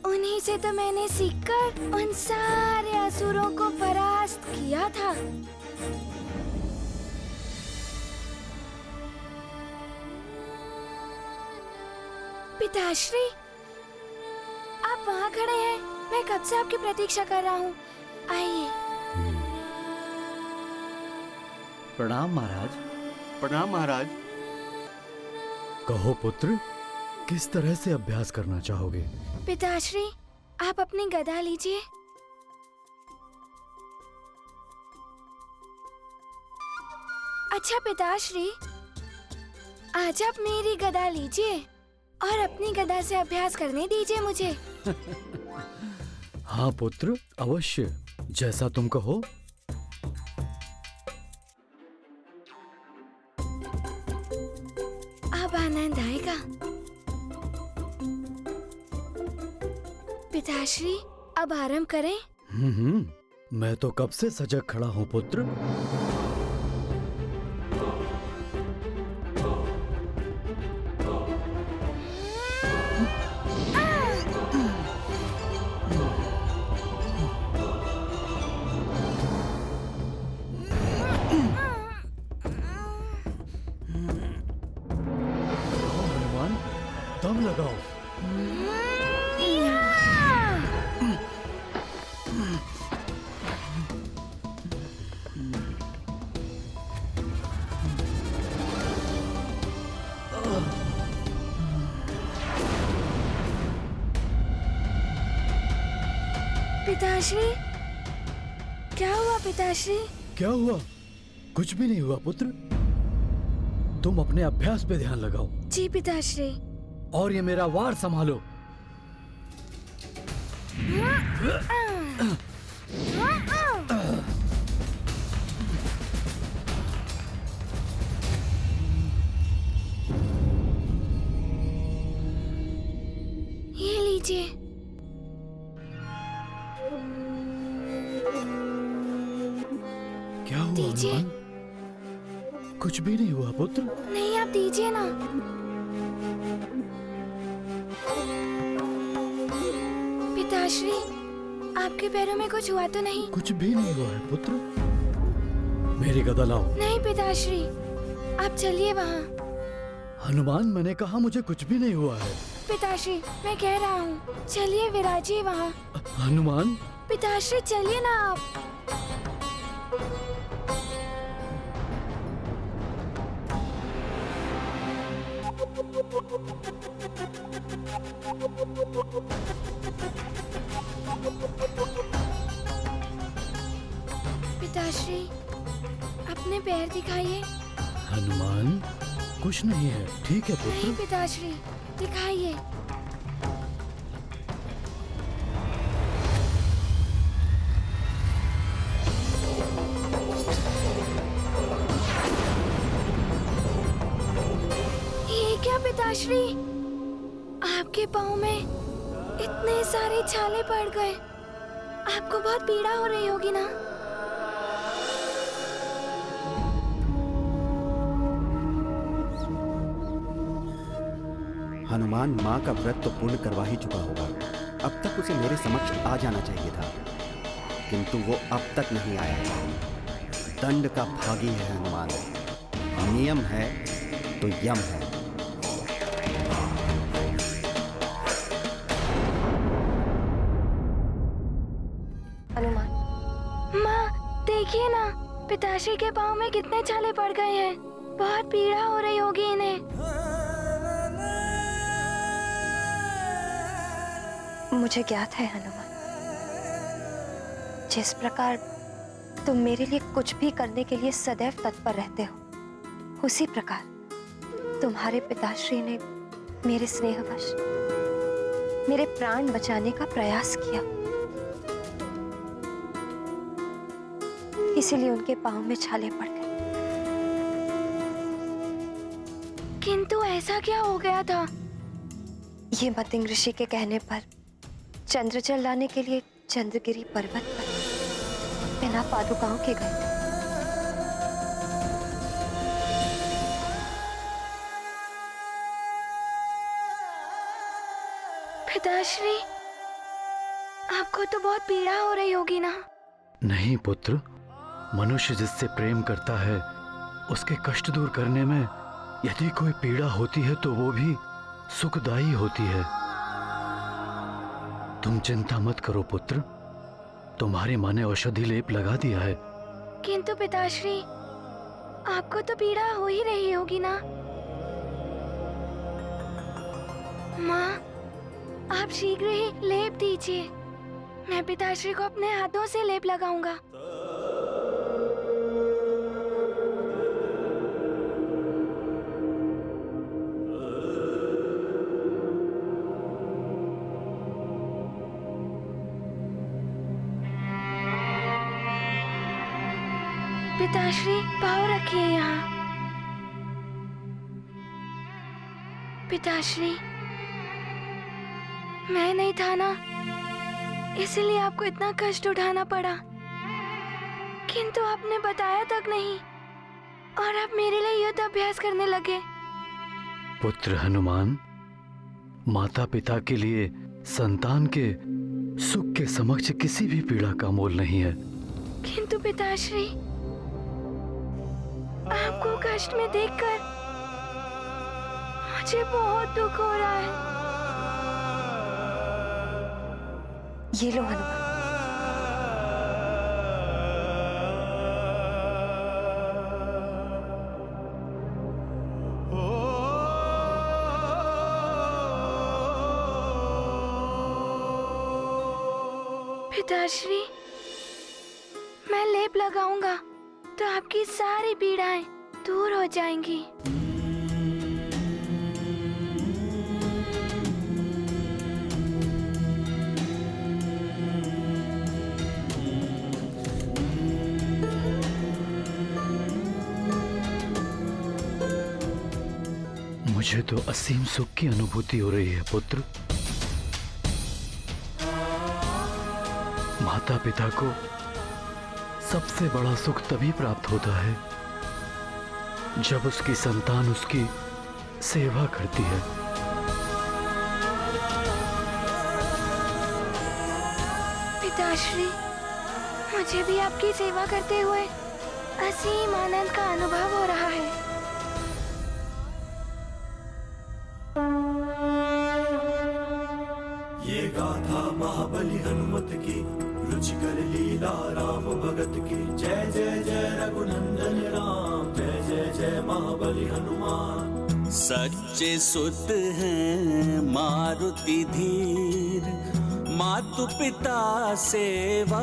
उन्हीं से तो मैंने सीखकर उन सारे असुरों को परास्त किया था। पिताश्री, आप वहाँ खड़े हैं, मैं कब से आपकी प्रतीक्षा कर रहा हूँ। आइए। प्रणाम महाराज। प्रणाम महाराज। कहो पुत्र, किस तरह से अभ्यास करना चाहोगे? पिताश्री, आप अपनी गदा लीजिए। अच्छा पिताश्री, आज आप मेरी गदा लीजिए और अपनी गदा से अभ्यास करने दीजिए मुझे। हाँ पुत्र, अवश्य, जैसा तुम कहो। अब आनंद आएगा। पिताश्री, अब आरंभ करें। मैं तो कब से सजग खड़ा हूँ पुत्र। हनुमान, दम लगाओ। पिताश्री, क्या हुआ पिताश्री? क्या हुआ? कुछ भी नहीं हुआ पुत्र। तुम अपने अभ्यास पे ध्यान लगाओ। जी पिताश्री। और ये मेरा वार संभालो। ये लीजिए। क्या हुआ दीजिए। हनुमान? कुछ भी नहीं हुआ पुत्र। नहीं, आप दीजिए ना। पिताश्री, आपके पैरों में कुछ हुआ तो नहीं? कुछ भी नहीं हुआ है पुत्र। मेरी गदा लाओ। नहीं पिताश्री, आप चलिए वहाँ। हनुमान, मैंने कहा मुझे कुछ भी नहीं हुआ है। पिताश्री, मैं कह रहा हूँ, चलिए विराजिए वहाँ। हनुमान। पिताश्री, चलिए ना आप। पिताश्री, अपने पैर दिखाइए। हनुमान, कुछ नहीं है, ठीक है पुत्र। नहीं पिताश्री, दिखाइए। ये क्या पिताश्री, आपके पाँव में इतने सारे छाले पड़ गए। आपको बहुत पीड़ा हो रही होगी ना? हनुमान माँ का व्रत तो पूर्ण करवा ही चुका होगा। अब तक उसे मेरे समक्ष आ जाना चाहिए था, किंतु वो अब तक नहीं आया। दंड का भागी है हनुमान, नियम है तो यम है। हनुमान, माँ देखिए ना, पिताश्री के पाँव में कितने छाले पड़ गए हैं। बहुत पीड़ा हो रही होगी इन्हें। मुझे ज्ञात है हनुमान, जिस प्रकार तुम मेरे लिए कुछ भी करने के लिए सदैव तत्पर रहते हो, उसी प्रकार तुम्हारे पिताश्री ने मेरे स्नेहवश मेरे प्राण बचाने का प्रयास किया। इसीलिए उनके पांव में छाले पड़ गए। किंतु ऐसा क्या हो गया था? ये मतिंग ऋषि के कहने पर चंद्रजल लाने के लिए चंद्रगिरी पर्वत पर बिना पादुकाओं के गए थे। पिताश्री, आपको तो बहुत पीड़ा हो रही होगी ना? नहीं पुत्र, मनुष्य जिससे प्रेम करता है उसके कष्ट दूर करने में यदि कोई पीड़ा होती है तो वो भी सुखदायी होती है। तुम चिंता मत करो पुत्र, तुम्हारी माँ ने औषधि लेप लगा दिया है। किंतु पिताश्री, आपको तो पीड़ा हो ही रही होगी ना? माँ, आप शीघ्र ही लेप दीजिए। मैं पिताश्री को अपने हाथों से लेप लगाऊंगा। पिताश्री, पाँव रखिए यहाँ। पिताश्री, मैं नहीं था ना, इसलिए आपको इतना कष्ट उठाना पड़ा। किंतु आपने बताया तक नहीं और आप मेरे लिए युद्ध अभ्यास करने लगे। पुत्र हनुमान, माता पिता के लिए संतान के सुख के समक्ष किसी भी पीड़ा का मोल नहीं है। किंतु पिताश्री, आपको कष्ट में देखकर मुझे बहुत दुख हो रहा है। ये लो हनुमान। पिताश्री, मैं लेप लगाऊंगा तो आपकी सारी पीड़ाएं दूर हो जाएंगी। मुझे तो असीम सुख की अनुभूति हो रही है पुत्र। माता पिता को सबसे बड़ा सुख तभी प्राप्त होता है जब उसकी संतान उसकी सेवा करती है। पिताश्री, मुझे भी आपकी सेवा करते हुए असीम आनंद का अनुभव हो रहा है। ये गाथा महाबली हनुमत की, रुचिकर लीला राम भगत की। जय जय जय रघुनंदन राम, जय जय जय महाबली हनुमान। सच्चे सुत हैं मारुति धीर, मातु पिता सेवा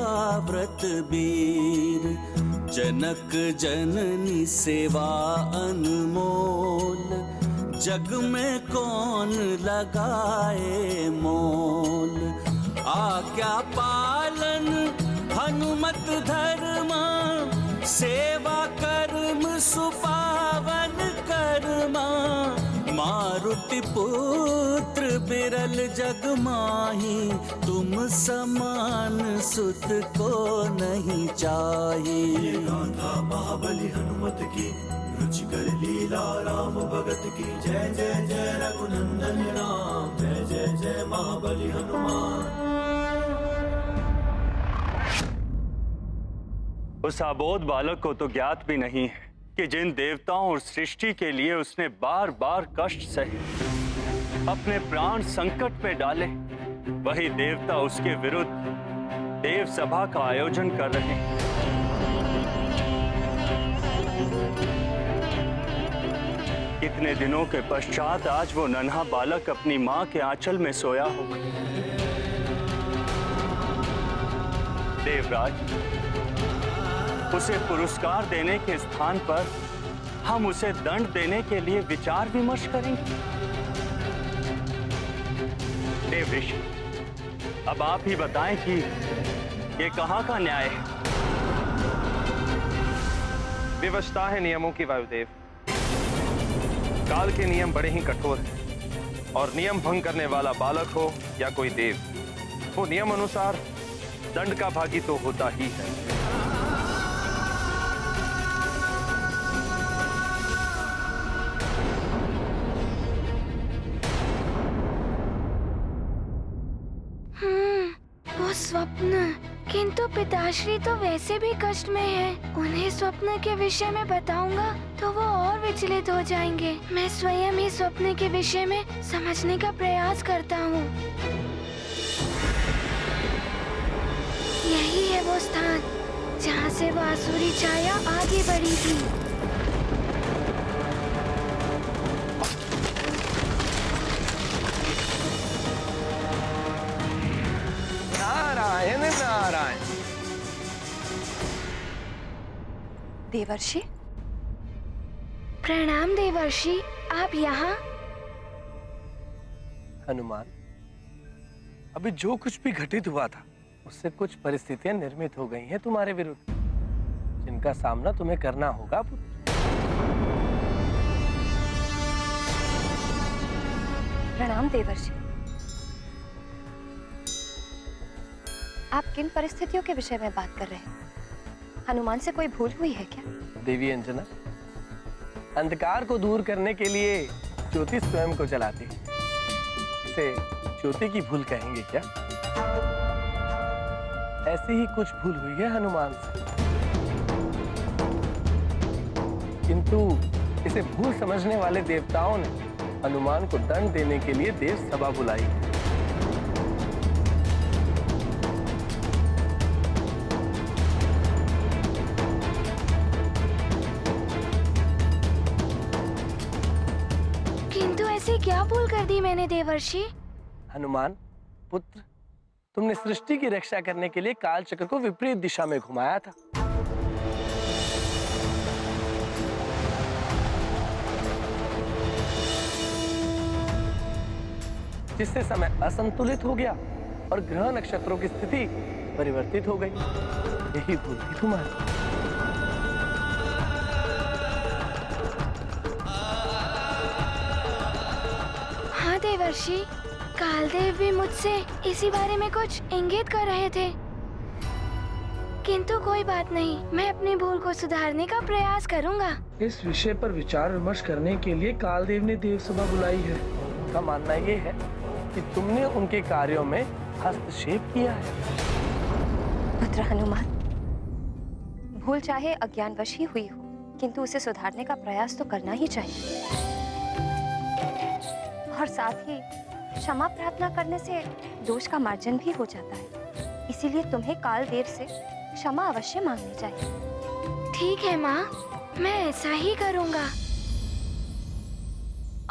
व्रत वीर। जनक जननी सेवा अनमोल, जग में कौन लगाए मोल। आज्ञा पालन हनुमत धर्मा, सेवा कर्म सुपावन कर्मा। मारुति पुत्र बिरल जग माही, तुम समान सुत को नहीं चाहिए। गाथा महाबली हनुमत की, रुचिकर लीला राम भगत की। जय जय जय रघुनंदन राम, जय जय जय महाबली हनुमान। उस अबोध बालक को तो ज्ञात भी नहीं है कि जिन देवताओं और सृष्टि के लिए उसने बार बार कष्ट सहे, अपने प्राण संकट में डाले, वही देवता उसके विरुद्ध देव सभा का आयोजन कर रहे हैं। कितने दिनों के पश्चात आज वो नन्हा बालक अपनी मां के आंचल में सोया होगा। देवराज, उसे पुरस्कार देने के स्थान पर हम उसे दंड देने के लिए विचार विमर्श करेंगे। देव ऋषि, अब आप ही बताएं कि ये कहां का न्याय है। विवशता है नियमों की वायुदेव। काल के नियम बड़े ही कठोर हैं और नियम भंग करने वाला बालक हो या कोई देव, वो नियम अनुसार दंड का भागी तो होता ही है। वो स्वप्न, किंतु पिताश्री तो वैसे भी कष्ट में है। उन्हें स्वप्न के विषय में बताऊंगा तो वो और विचलित हो जाएंगे। मैं स्वयं ही स्वप्न के विषय में समझने का प्रयास करता हूँ। यही है वो स्थान जहाँ से वो आसुरी छाया आगे बढ़ी थी। नारायण नारायण। देवर्षि, प्रणाम देवर्षि, आप यहाँ? हनुमान, अभी जो कुछ भी घटित हुआ था उससे कुछ परिस्थितियां निर्मित हो गई हैं तुम्हारे विरुद्ध, जिनका सामना तुम्हें करना होगा पुत्र। प्रणाम देवर्षि। आप किन परिस्थितियों के विषय में बात कर रहे हैं? हनुमान से कोई भूल हुई है क्या? देवी अंजना, अंधकार को दूर करने के लिए ज्योति स्वयं को जलाती है, इसे ज्योति की भूल कहेंगे क्या? ऐसी ही कुछ भूल हुई है हनुमान से, किंतु इसे भूल समझने वाले देवताओं ने हनुमान को दंड देने के लिए देव सभा बुलाई। किंतु ऐसी क्या भूल कर दी मैंने देवर्षि? हनुमान पुत्र, तुमने सृष्टि की रक्षा करने के लिए काल चक्र को विपरीत दिशा में घुमाया था। जिससे समय असंतुलित हो गया और ग्रह नक्षत्रों की स्थिति परिवर्तित हो गई। यही भूल थी तुम्हारी। हाँ देवर्षि, कालदेव भी मुझसे इसी बारे में कुछ इंगित कर रहे थे, किंतु कोई बात नहीं, मैं अपनी भूल को सुधारने का प्रयास करूंगा। इस विषय पर विचार विमर्श करने के लिए कालदेव ने देव सभा बुलाई है। उनका मानना ये है कि तुमने उनके कार्यों में हस्तक्षेप किया है। पुत्र हनुमान, भूल चाहे अज्ञानवश ही हुई हो, किंतु उसे सुधारने का प्रयास तो करना ही चाहिए। और साथ ही क्षमा प्रार्थना करने से दोष का मार्जन भी हो जाता है। इसीलिए तुम्हें कालदेव से क्षमा अवश्य मांगनी चाहिए। ठीक है माँ, मैं ऐसा ही करूँगा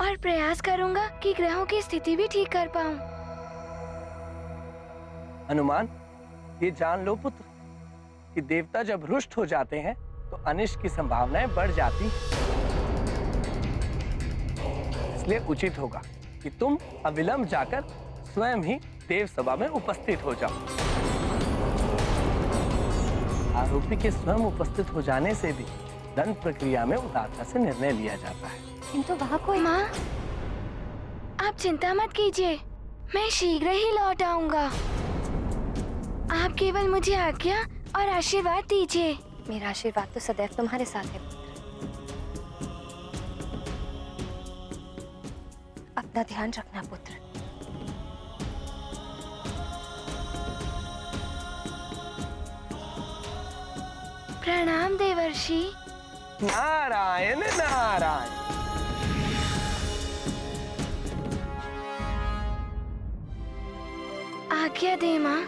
और प्रयास करूँगा कि ग्रहों की स्थिति भी ठीक कर पाऊँ। हनुमान, ये जान लो पुत्र कि देवता जब रुष्ट हो जाते हैं अनिष्ट की संभावनाएं बढ़ जाती। इसलिए उचित होगा कि तुम अविलंब जाकर स्वयं ही देव सभा में उपस्थित हो जाओ। आरोपी के स्वयं उपस्थित हो जाने से भी दंड प्रक्रिया में उदारता से निर्णय लिया जाता है। किंतु वहाँ कोई माँ, आप चिंता मत कीजिए, मैं शीघ्र ही लौट आऊंगा। आप केवल मुझे आज्ञा और आशीर्वाद दीजिए। मेरा आशीर्वाद तो सदैव तुम्हारे साथ है। अपना ध्यान रखना पुत्र। प्रणाम देवर्षि। नारायण नारायण। आज्ञा दे माँ।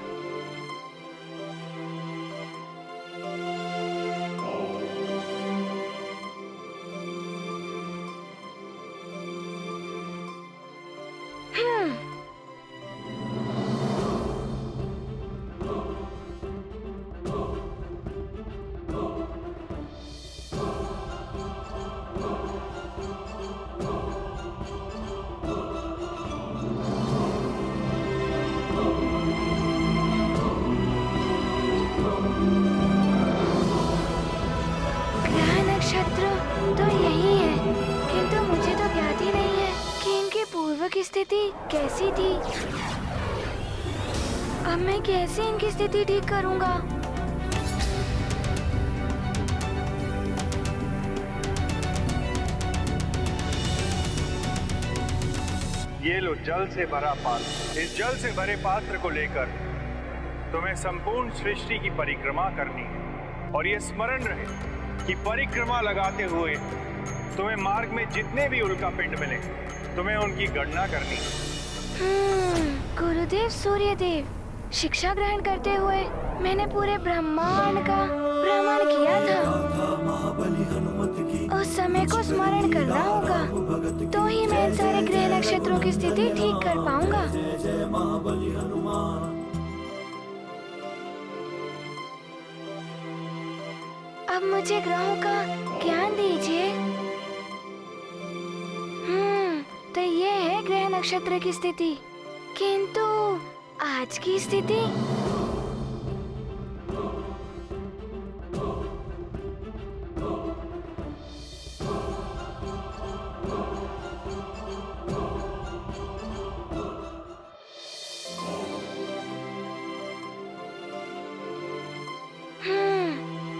नक्षत्र तो यही है, किंतु मुझे तो ज्ञात ही नहीं है कि इनकी पूर्व की स्थिति कैसी थी। अब मैं कैसे इनकी स्थिति ठीक करूंगा? ये लो जल से भरा पात्र। इस जल से भरे पात्र को लेकर तुम्हें संपूर्ण सृष्टि की परिक्रमा करनी है, और ये स्मरण रहे कि परिक्रमा लगाते हुए तुम्हें मार्ग में जितने भी उल्कापिंड मिले तुम्हें उनकी गणना करनी है। गुरुदेव सूर्यदेव, शिक्षा ग्रहण करते हुए मैंने पूरे ब्रह्मांड का भ्रमण किया था। उस समय को स्मरण करना होगा, तो ही मैं इन सारे ग्रह नक्षत्रों की स्थिति ठीक कर पाऊंगा। अब मुझे ग्रहों का ज्ञान दीजिए। तो ये है ग्रह नक्षत्र की स्थिति, किंतु आज की स्थिति?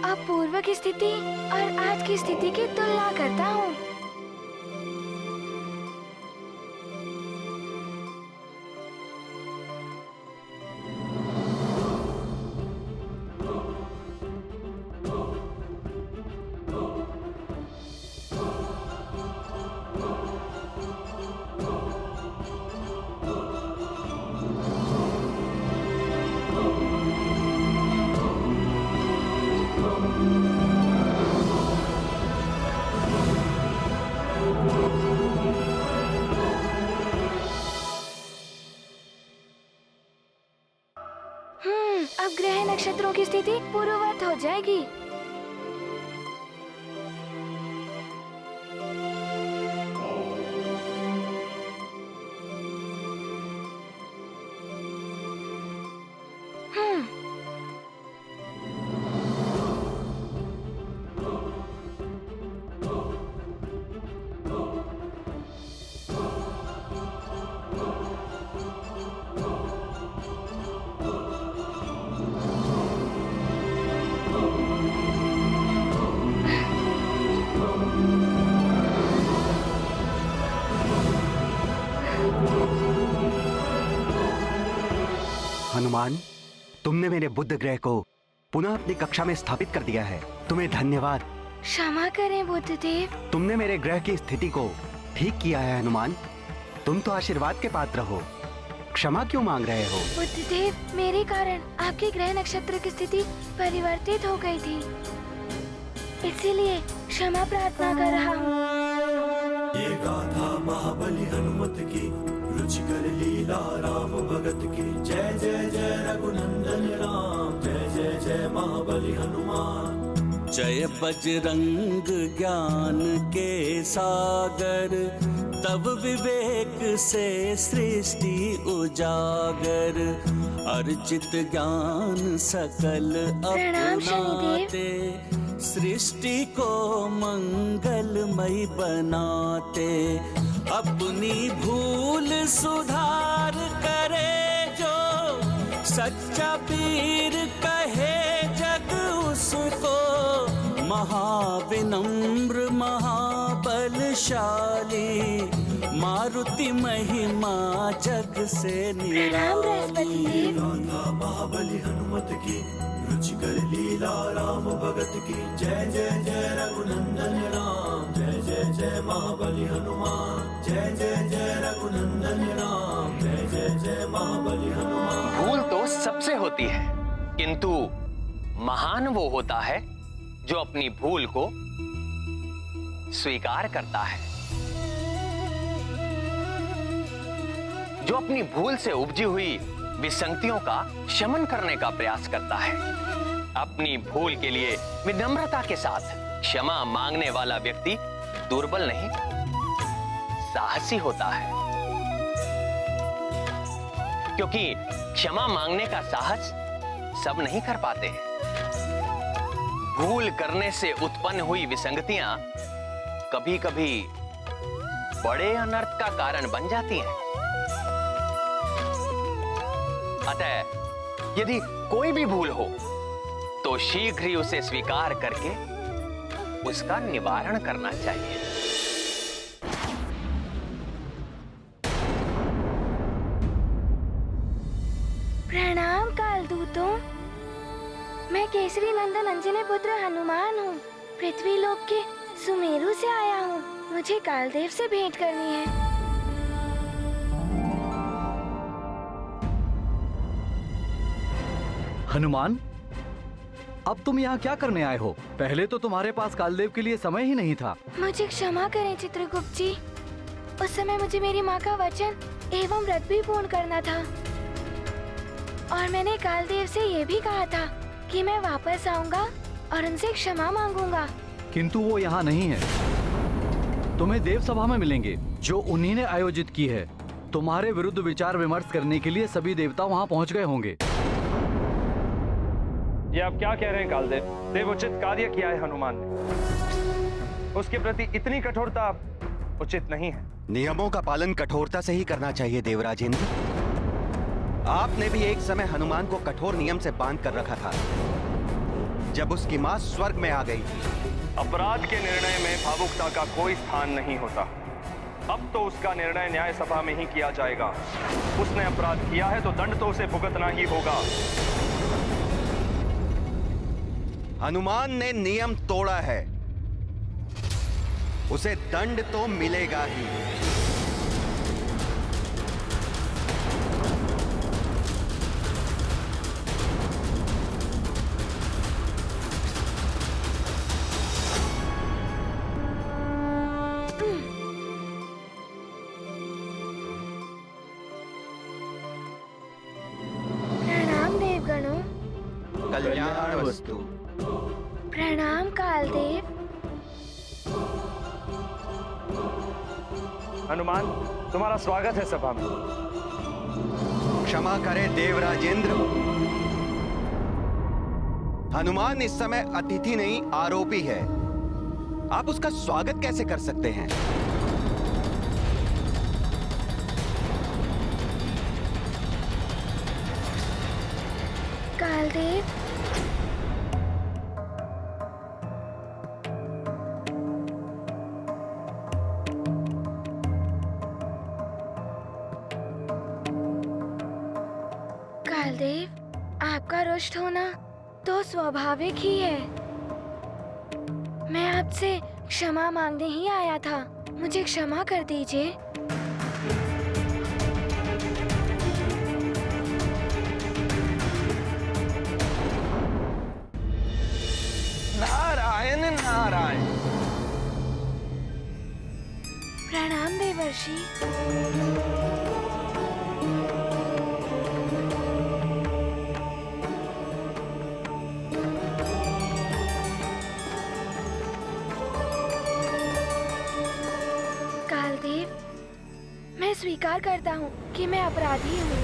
अब पूर्व की स्थिति और आज की स्थिति की तुलना करता हूँ। अब ग्रह नक्षत्रों की स्थिति पूर्ववत हो जाएगी। हनुमान, तुमने मेरे बुध ग्रह को पुनः अपनी कक्षा में स्थापित कर दिया है। तुम्हें धन्यवाद। क्षमा करें बुद्धदेव। तुमने मेरे ग्रह की स्थिति को ठीक किया है हनुमान। तुम तो आशीर्वाद के पात्र हो, क्षमा क्यों मांग रहे हो? बुद्धदेव, मेरे कारण आपके ग्रह नक्षत्र की स्थिति परिवर्तित हो गई थी, इसीलिए क्षमा प्रार्थना कर रहा हूँ। ये गाथा महाबली हनुमत की, रुचिकर लीला राम भगत की। जय जय जय रघुनंदन राम, जय जय जय महाबली हनुमान। जय बजरंग ज्ञान के सागर, तब विवेक से सृष्टि उजागर, अर्चित ज्ञान सकल अपनाते, सृष्टि को मंगलमय बनाते। अपनी भूल सुधार करे जो, सच्चा पीर कहे जग उसको, महाविनम्र महाबलशाली, मारुति महिमा जग से निराली। महाबली हनुमत की, रुचिकर लीला राम भगत की, जय जय जय रघुनंदन राम, जय जय जय महाबली हनुमान, जय जय जय रघुनंदन राम, जय जय जय महाबली हनुमान। भूल तो सबसे होती है, किंतु महान वो होता है जो अपनी भूल को स्वीकार करता है, जो अपनी भूल से उपजी हुई विसंगतियों का शमन करने का प्रयास करता है। अपनी भूल के लिए विनम्रता के साथ क्षमा मांगने वाला व्यक्ति दुर्बल नहीं, साहसी होता है, क्योंकि क्षमा मांगने का साहस सब नहीं कर पाते। भूल करने से उत्पन्न हुई विसंगतियां कभी कभी बड़े अनर्थ का कारण बन जाती हैं। अतः यदि कोई भी भूल हो तो शीघ्र ही उसे स्वीकार करके उसका निवारण करना चाहिए। प्रणाम कालदूतों, मैं केसरी नंदन अंजनी पुत्र हनुमान हूँ। पृथ्वी लोक के सुमेरु से आया हूँ। मुझे कालदेव से भेंट करनी है। हनुमान, अब तुम यहाँ क्या करने आए हो? पहले तो तुम्हारे पास कालदेव के लिए समय ही नहीं था। मुझे क्षमा करें चित्रगुप्त जी, उस समय मुझे मेरी माँ का वचन एवं व्रत भी पूर्ण करना था, और मैंने कालदेव से ये भी कहा था कि मैं वापस आऊंगा और उनसे क्षमा मांगूंगा। किंतु वो यहाँ नहीं है। तुम्हें देव सभा में मिलेंगे जो उन्हीं ने आयोजित की है। तुम्हारे विरुद्ध विचार विमर्श करने के लिए सभी देवता वहाँ पहुँच गए होंगे। ये आप क्या कह रहे हैं कालदेव? देवोचित कार्य किया है हनुमान ने, उसके प्रति इतनी कठोरता उचित नहीं है। नियमों का पालन कठोरता से ही करना चाहिए देवराजेंद्र। आपने भी एक समय हनुमान को कठोर नियम से बांध कर रखा था जब उसकी मां स्वर्ग में आ गई थी। अपराध के निर्णय में भावुकता का कोई स्थान नहीं होता। अब तो उसका निर्णय न्याय सभा में ही किया जाएगा। उसने अपराध किया है तो दंड तो उसे भुगतना ही होगा। हनुमान ने नियम तोड़ा है, उसे दंड तो मिलेगा ही। प्रणाम देवगणों। कल्याण वस्तु। प्रणाम कालदेव। हनुमान, तुम्हारा स्वागत है सभा में। क्षमा करें देवराजेंद्र, हनुमान इस समय अतिथि नहीं आरोपी है। आप उसका स्वागत कैसे कर सकते हैं? कालदेव, कालदेव, आपका रुष्ट होना तो स्वाभाविक ही है। मैं आपसे क्षमा मांगने ही आया था। मुझे क्षमा कर दीजिए। नारायण नारायण। प्रणाम देवर्षि। स्वीकार करता हूँ कि मैं अपराधी हूँ,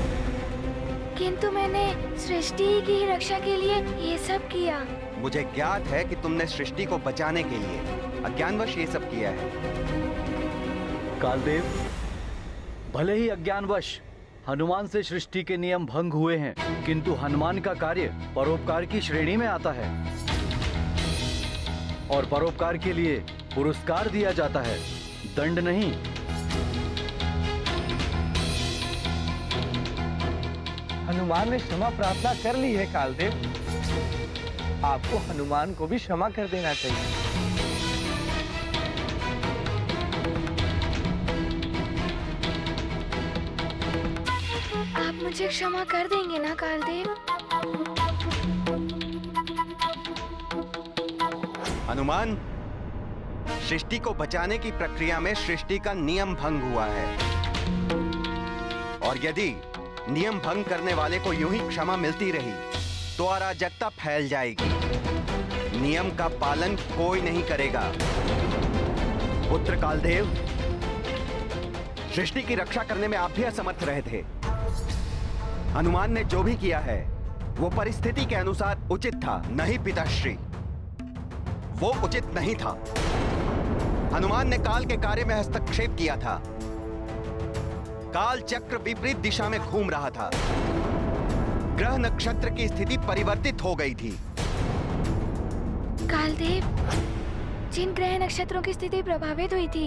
किंतु मैंने सृष्टि की ही रक्षा के लिए ये सब किया। मुझे ज्ञात है कि तुमने सृष्टि को बचाने के लिए अज्ञानवश ये सब किया है। कालदेव, भले ही अज्ञानवश हनुमान से सृष्टि के नियम भंग हुए हैं, किंतु हनुमान का कार्य परोपकार की श्रेणी में आता है और परोपकार के लिए पुरस्कार दिया जाता है, दंड नहीं। हनुमान ने क्षमा प्रार्थना कर ली है कालदेव, आपको हनुमान को भी क्षमा कर देना चाहिए। आप मुझे क्षमा कर देंगे ना कालदेव? हनुमान, सृष्टि को बचाने की प्रक्रिया में सृष्टि का नियम भंग हुआ है और यदि नियम भंग करने वाले को यूं ही क्षमा मिलती रही तो अराजकता फैल जाएगी। नियम का पालन कोई नहीं करेगा। पुत्र कालदेव, सृष्टि की रक्षा करने में आप भी असमर्थ रहे थे। हनुमान ने जो भी किया है वो परिस्थिति के अनुसार उचित था। नहीं पिताश्री, वो उचित नहीं था। हनुमान ने काल के कार्य में हस्तक्षेप किया था। काल चक्र विपरीत दिशा में घूम रहा था। ग्रह नक्षत्र की स्थिति परिवर्तित हो गई थी। कालदेव, जिन ग्रह नक्षत्रों की स्थिति प्रभावित हुई थी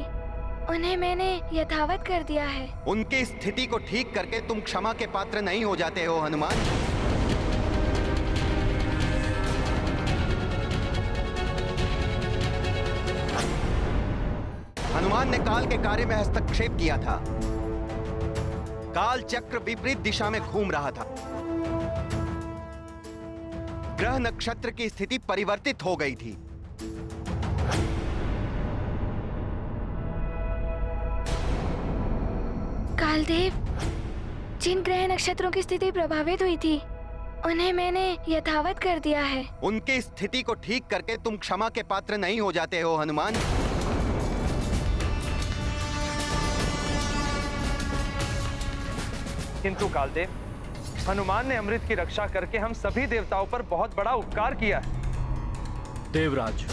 उन्हें मैंने यथावत कर दिया है। उनकी स्थिति को ठीक करके तुम क्षमा के पात्र नहीं हो जाते हो हनुमान। हनुमान ने काल के कार्य में हस्तक्षेप किया था। काल चक्र विपरीत दिशा में घूम रहा था। ग्रह नक्षत्र की स्थिति परिवर्तित हो गई थी। कालदेव, जिन ग्रह नक्षत्रों की स्थिति प्रभावित हुई थी उन्हें मैंने यथावत कर दिया है। उनकी स्थिति को ठीक करके तुम क्षमा के पात्र नहीं हो जाते हो हनुमान। किंतु कालदेव, हनुमान ने अमृत की रक्षा करके हम सभी देवताओं पर बहुत बड़ा उपकार किया है। देवराज,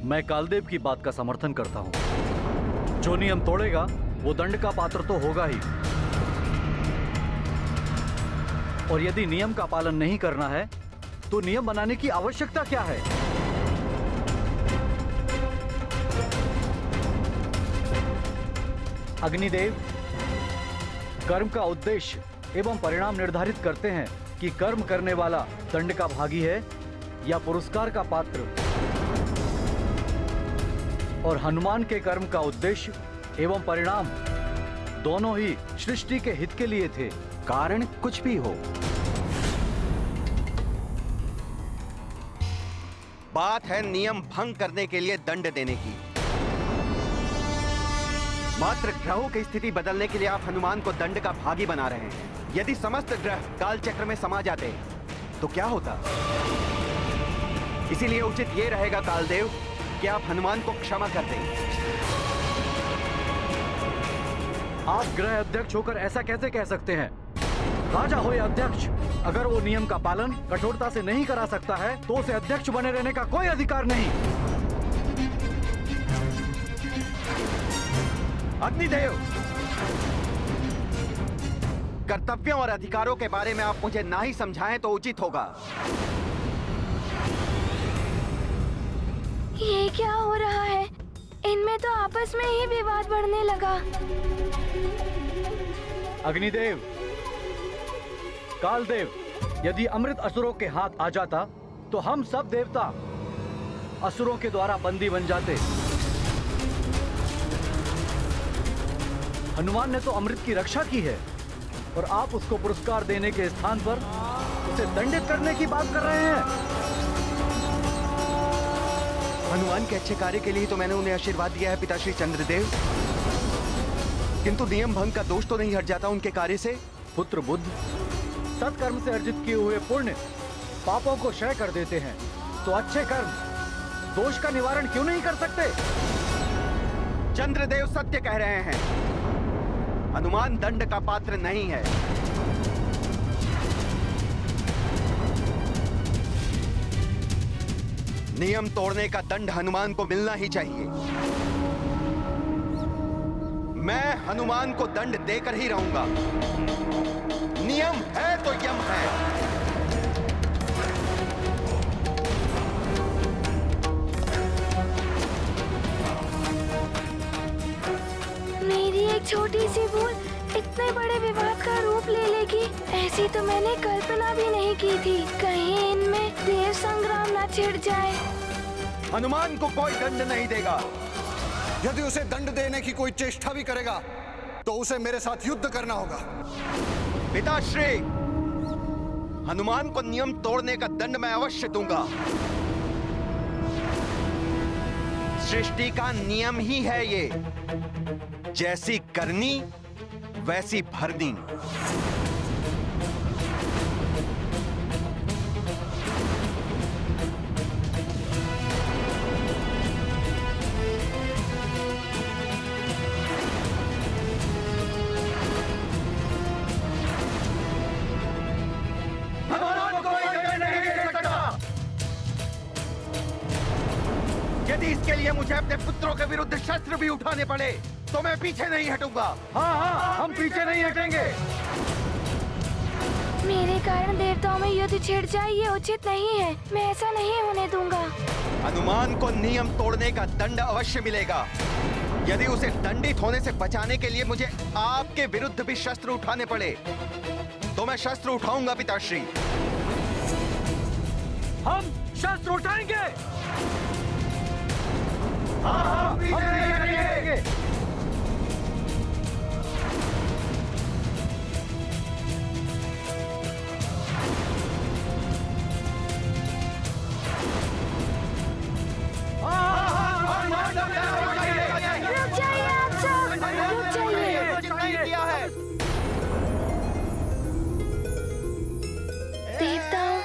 मैं कालदेव की बात का समर्थन करता हूं। जो नियम तोड़ेगा वो दंड का पात्र तो होगा ही, और यदि नियम का पालन नहीं करना है तो नियम बनाने की आवश्यकता क्या है? अग्निदेव, कर्म का उद्देश्य एवं परिणाम निर्धारित करते हैं कि कर्म करने वाला दंड का भागी है या पुरस्कार का पात्र। और हनुमान के कर्म का उद्देश्य एवं परिणाम दोनों ही सृष्टि के हित के लिए थे। कारण कुछ भी हो, बात है नियम भंग करने के लिए दंड देने की। मात्र ग्रहों की स्थिति बदलने के लिए आप हनुमान को दंड का भागी बना रहे हैं। यदि समस्त ग्रह काल चक्र में समा जाते तो क्या होता? इसीलिए उचित ये रहेगा कालदेव कि आप हनुमान को क्षमा कर दें। आप गृह अध्यक्ष होकर ऐसा कैसे कह सकते हैं? राजा हो या अध्यक्ष, अगर वो नियम का पालन कठोरता से नहीं करा सकता है तो उसे अध्यक्ष बने रहने का कोई अधिकार नहीं। अग्निदेव, कर्तव्यों और अधिकारों के बारे में आप मुझे ना ही समझाएं तो उचित होगा। ये क्या हो रहा है? इनमें तो आपस में ही विवाद बढ़ने लगा। अग्निदेव, कालदेव, यदि अमृत असुरों के हाथ आ जाता तो हम सब देवता असुरों के द्वारा बंदी बन जाते। हनुमान ने तो अमृत की रक्षा की है और आप उसको पुरस्कार देने के स्थान पर उसे दंडित करने की बात कर रहे हैं। हनुमान के अच्छे कार्य के लिए तो मैंने उन्हें आशीर्वाद दिया है पिताश्री चंद्रदेव, किंतु नियम भंग का दोष तो नहीं हट जाता उनके कार्य से। पुत्र बुद्ध, सत्कर्म से अर्जित किए हुए पुण्य पापों को क्षय कर देते हैं, तो अच्छे कर्म दोष का निवारण क्यों नहीं कर सकते? चंद्रदेव सत्य कह रहे हैं। हनुमान दंड का पात्र नहीं है। नियम तोड़ने का दंड हनुमान को मिलना ही चाहिए। मैं हनुमान को दंड देकर ही रहूंगा। नियम है तो यम है। मेरी एक छोटी सी भूल इतने बड़े विवाद का रूप ले लेगी, ऐसी तो मैंने कल्पना भी नहीं की थी। कहीं इनमें देव संग्राम न छिड़ जाए। हनुमान को कोई दंड नहीं देगा। यदि उसे दंड देने की कोई चेष्टा भी करेगा तो उसे मेरे साथ युद्ध करना होगा। पिताश्री, हनुमान को नियम तोड़ने का दंड मैं अवश्य दूंगा। सृष्टि का नियम ही है ये, जैसी करनी वैसी भरनी। यदि इसके लिए मुझे अपने पुत्रों के विरुद्ध शस्त्र भी उठाने पड़े तो मैं पीछे नहीं हटूंगा। हाँ, हम पीछे नहीं हटेंगे। मेरे कारण देवताओं में युद्ध छिड़ जाए ये उचित नहीं है। मैं ऐसा नहीं होने दूंगा। हनुमान को नियम तोड़ने का दंड अवश्य मिलेगा। यदि उसे दंडित होने से बचाने के लिए मुझे आपके विरुद्ध भी शस्त्र उठाने पड़े तो मैं शस्त्र उठाऊंगा पिताश्री। हम शस्त्र उठाएंगे। हाँ, पीछे नहीं हटेंगे। रुक जाइए आप सब, रुक जाइए। देवताओं,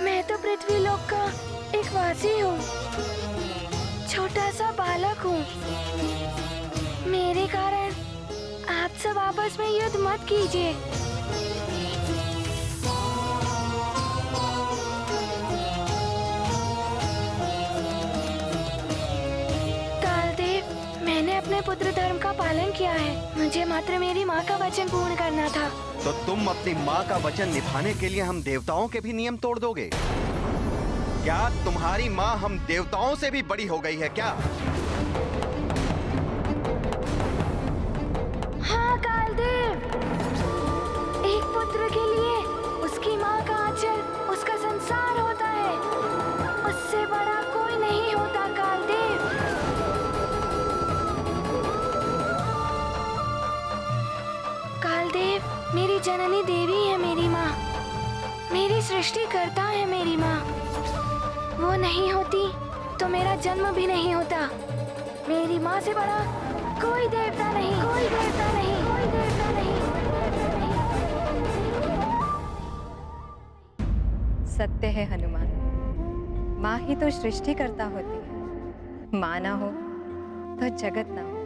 मैं तो पृथ्वी लोक का एक वासी हूँ, छोटा सा बालक हूँ। मेरे कारण आप सब आपस में युद्ध मत कीजिए। मैंने अपने पुत्र धर्म का पालन किया है। मुझे मात्र मेरी माँ का वचन पूर्ण करना था। तो तुम अपनी माँ का वचन निभाने के लिए हम देवताओं के भी नियम तोड़ दोगे? क्या तुम्हारी माँ हम देवताओं से भी बड़ी हो गई है क्या? हाँ कालदेव, एक पुत्र के लिए उसकी माँ का आंचल उसका संसार होता है। उससे बड़ा कोई नहीं होता कालदेव। कालदेव, मेरी जननी देवी है मेरी माँ। मेरी सृष्टि करता है मेरी माँ। वो नहीं होती तो मेरा जन्म भी नहीं होता। मेरी माँ से बड़ा कोई देवता नहीं, कोई देवता नहीं, कोई देवता नहीं। सत्य है हनुमान, माँ ही तो सृष्टि करता होती है। माँ ना हो तो जगत ना हो।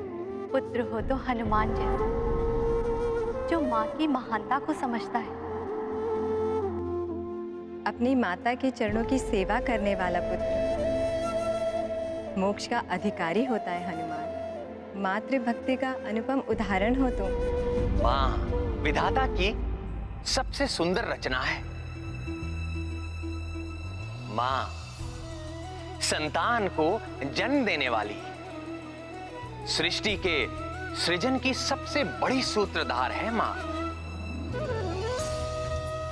पुत्र हो तो हनुमान जैसा, जो माँ की महानता को समझता है। अपनी माता के चरणों की सेवा करने वाला पुत्र मोक्ष का अधिकारी होता है हनुमान। मातृभक्ति का अनुपम उदाहरण हो तुम। माँ विधाता की सबसे सुंदर रचना है। माँ संतान को जन्म देने वाली, सृष्टि के सृजन की सबसे बड़ी सूत्रधार है माँ।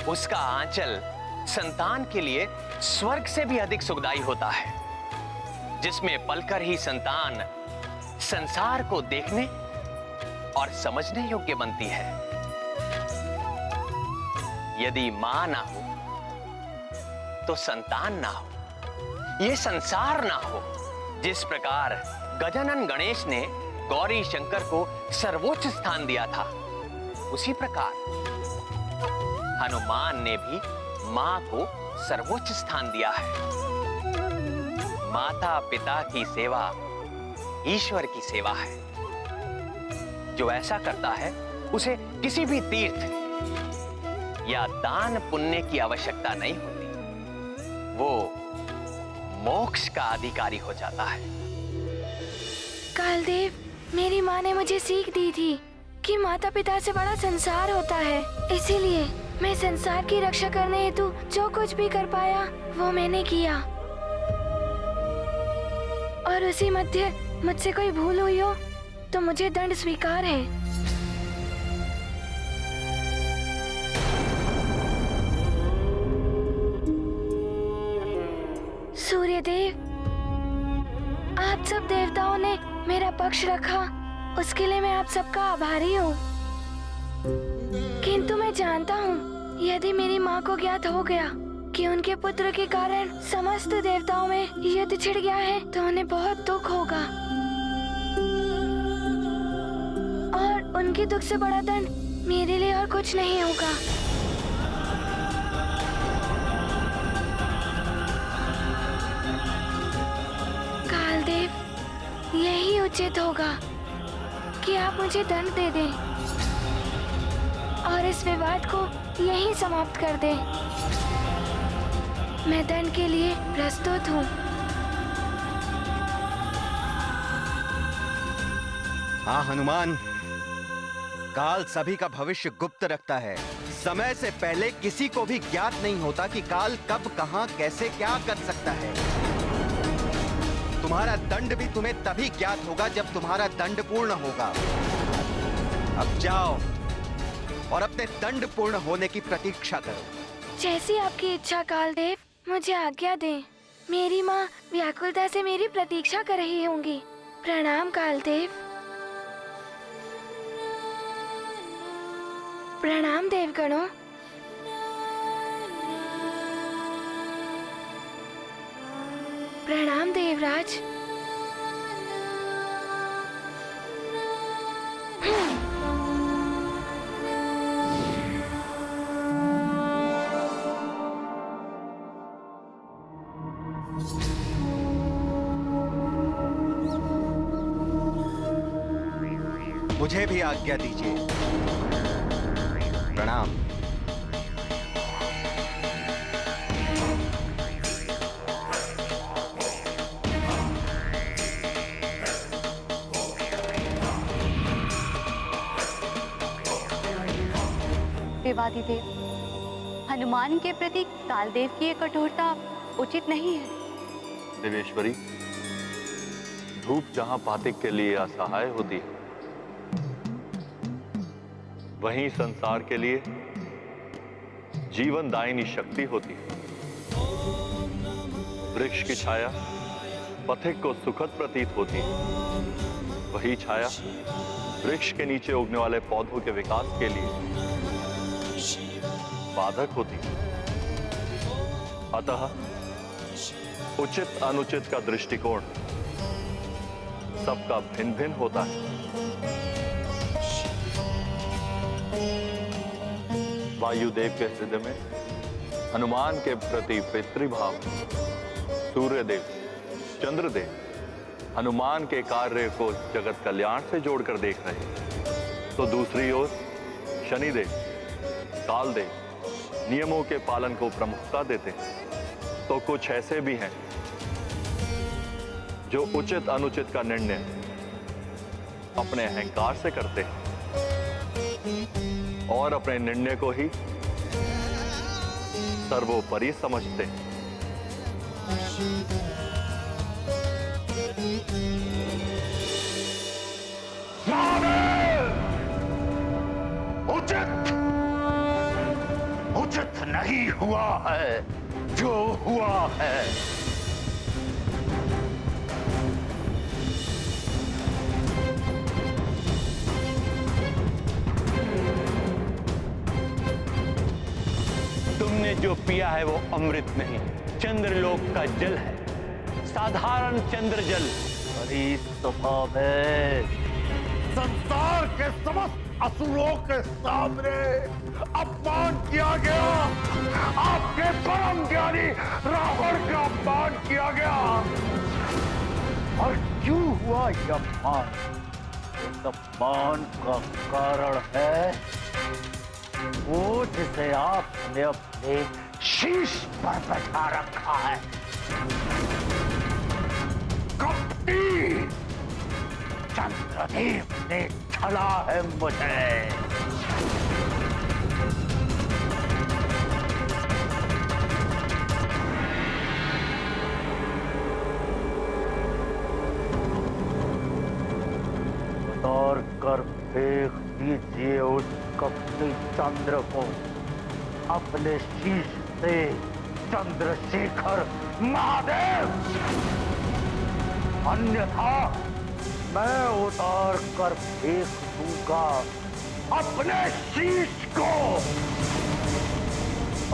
उसका आंचल संतान के लिए स्वर्ग से भी अधिक सुखदायी होता है, जिसमें पलकर ही संतान संसार को देखने और समझने योग्य बनती है। यदि मां ना हो तो संतान ना हो, ये संसार ना हो। जिस प्रकार गजानन गणेश ने गौरी शंकर को सर्वोच्च स्थान दिया था, उसी प्रकार हनुमान ने भी मां को सर्वोच्च स्थान दिया है। माता पिता की सेवा ईश्वर की सेवा है। जो ऐसा करता है उसे किसी भी तीर्थ या दान पुण्य की आवश्यकता नहीं होती, वो मोक्ष का अधिकारी हो जाता है। कालदेव, मेरी माँ ने मुझे सीख दी थी कि माता पिता से बड़ा संसार होता है, इसीलिए मैं संसार की रक्षा करने हेतु जो कुछ भी कर पाया वो मैंने किया। और उसी मध्य मुझसे कोई भूल हुई हो तो मुझे दंड स्वीकार है। सूर्यदेव, आप सब देवताओं ने मेरा पक्ष रखा, उसके लिए मैं आप सबका आभारी हूँ। किंतु मैं जानता हूँ यदि मेरी माँ को ज्ञात हो गया कि उनके पुत्र के कारण समस्त देवताओं में युद्ध छिड़ गया है तो उन्हें बहुत दुख होगा, और उनके दुख से बड़ा दंड मेरे लिए और कुछ नहीं होगा। कालदेव, यही उचित होगा कि आप मुझे दंड दे दें और इस विवाद को यहीं समाप्त कर दें। मैं दंड के लिए प्रस्तुत हूँ। हाँ हनुमान, काल सभी का भविष्य गुप्त रखता है। समय से पहले किसी को भी ज्ञात नहीं होता कि काल कब कहां कैसे क्या कर सकता है। तुम्हारा दंड भी तुम्हें तभी ज्ञात होगा जब तुम्हारा दंड पूर्ण होगा। अब जाओ और अपने दंड पूर्ण होने की प्रतीक्षा करो। जैसी आपकी इच्छा कालदेव, मुझे आज्ञा दें। मेरी माँ व्याकुलता से मेरी प्रतीक्षा कर रही होंगी। प्रणाम कालदेव। प्रणाम देवगणों। प्रणाम देवराज। मुझे भी आज्ञा दीजिए। प्रणाम। विवादी देव, हनुमान के प्रति कालदेव की ये कठोरता उचित नहीं है। देवेश्वरी, धूप जहां पातिक के लिए असहाय होती है, वहीं संसार के लिए जीवन दायिनी शक्ति होती है। वृक्ष की छाया पथिक को सुखद प्रतीत होती है, वही छाया वृक्ष के नीचे उगने वाले पौधों के विकास के लिए बाधक होती है। अतः उचित अनुचित का दृष्टिकोण सबका भिन्न भिन्न होता है। वायुदेव के हृदय में हनुमान के प्रति पितृभाव, सूर्यदेव, चंद्रदेव हनुमान के कार्य को जगत कल्याण से जोड़कर देख रहे हैं, तो दूसरी ओर शनिदेव, कालदेव नियमों के पालन को प्रमुखता देते हैं। तो कुछ ऐसे भी हैं जो उचित अनुचित का निर्णय अपने अहंकार से करते हैं और अपने निर्णय को ही सर्वोपरि समझते हैं। उचित नहीं हुआ है जो हुआ है। तुमने जो पिया है वो अमृत नहीं, चंद्रलोक का जल है, साधारण चंद्र जल। बड़ी स्वभाव है। संसार के समस्त असुरों के सामने अपमान किया गया। आपके परम ज्ञानी रावण का अपमान किया गया। और क्यों हुआ यह अपमान? इस अपमान का कारण है वो जिसे आपने अपने शीश पर बैठा रखा है। कपटी चंद्रदेव ने छला है मुझे। उतार कर फेंक दीजिए उस कपटी चंद्र को अपने शीश से, चंद्रशेखर महादेव, अन्यथा मैं उतार कर फेंक दूंगा अपने शीश को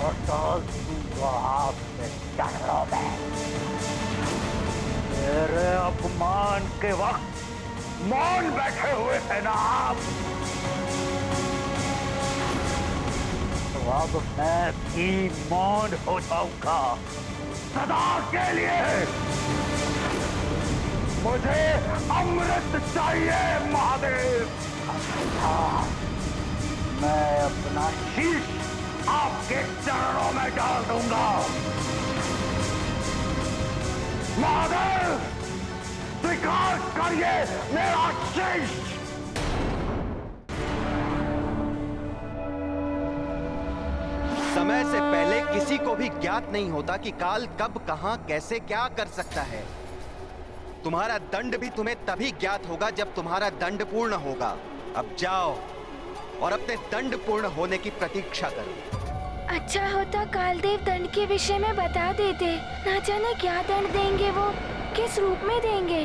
और डाल दूंगा आपके चरणों में। मेरे अपमान के वक्त मौन बैठे हुए थे ना आप, तो अब मैं भी मौन हो जाऊंगा सदा के लिए। मुझे अमृत चाहिए महादेव। हाँ, मैं अपना शीश आपके चरणों में डाल दूंगा महादेव। स्वीकार करिए मेरा शीश। समय से पहले किसी को भी ज्ञात नहीं होता कि काल कब, कहां, कैसे, क्या कर सकता है। तुम्हारा दंड भी तुम्हें तभी ज्ञात होगा जब तुम्हारा दंड पूर्ण होगा। अब जाओ और अपने दंड पूर्ण होने की प्रतीक्षा करो। अच्छा होता कालदेव दंड के विषय में बता देते, ना जाने क्या दंड देंगे वो, किस रूप में देंगे।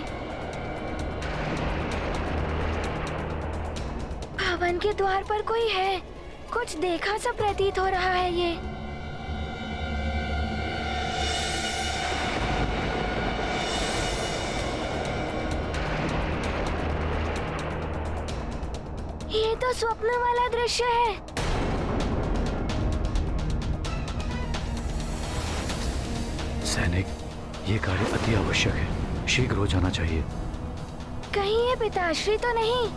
भवन के द्वार पर कोई है, कुछ देखा सा प्रतीत हो रहा है ये तो स्वप्न वाला दृश्य है। सैनिक, ये कार्य अति आवश्यक है, शीघ्र हो जाना चाहिए। कहीं ये पिताश्री तो नहीं?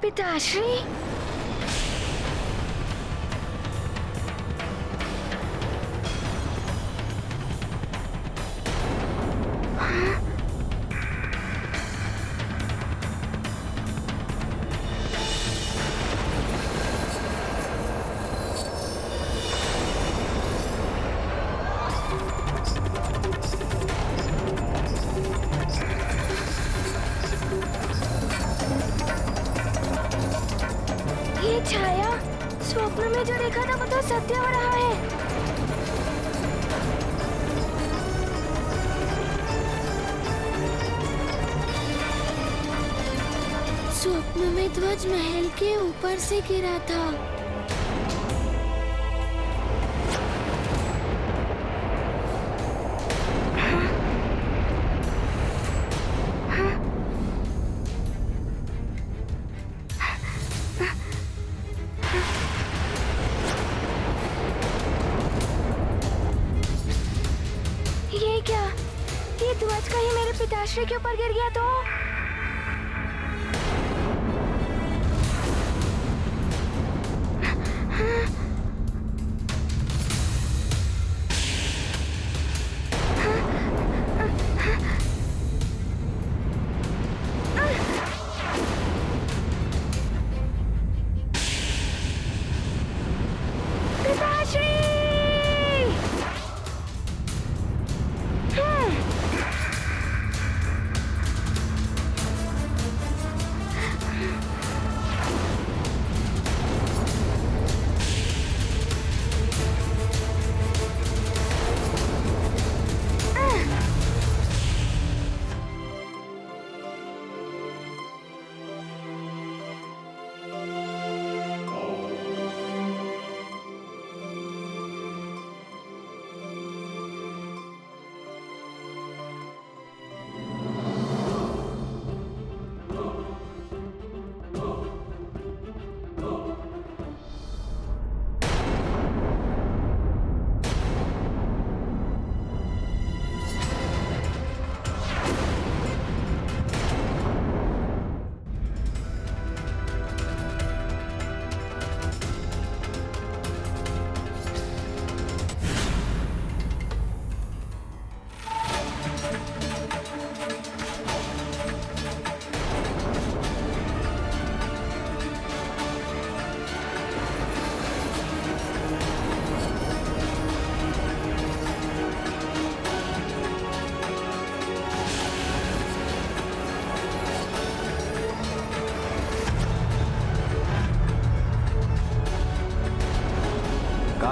पिताश्री? ये छाया स्वप्न में जो देखा था वो तो सत्य हो रहा है। स्वप्न में ध्वज महल के ऊपर से गिरा था। ये क्या? ये ध्वज कहीं मेरे पिताश्री के ऊपर गिर गया तो?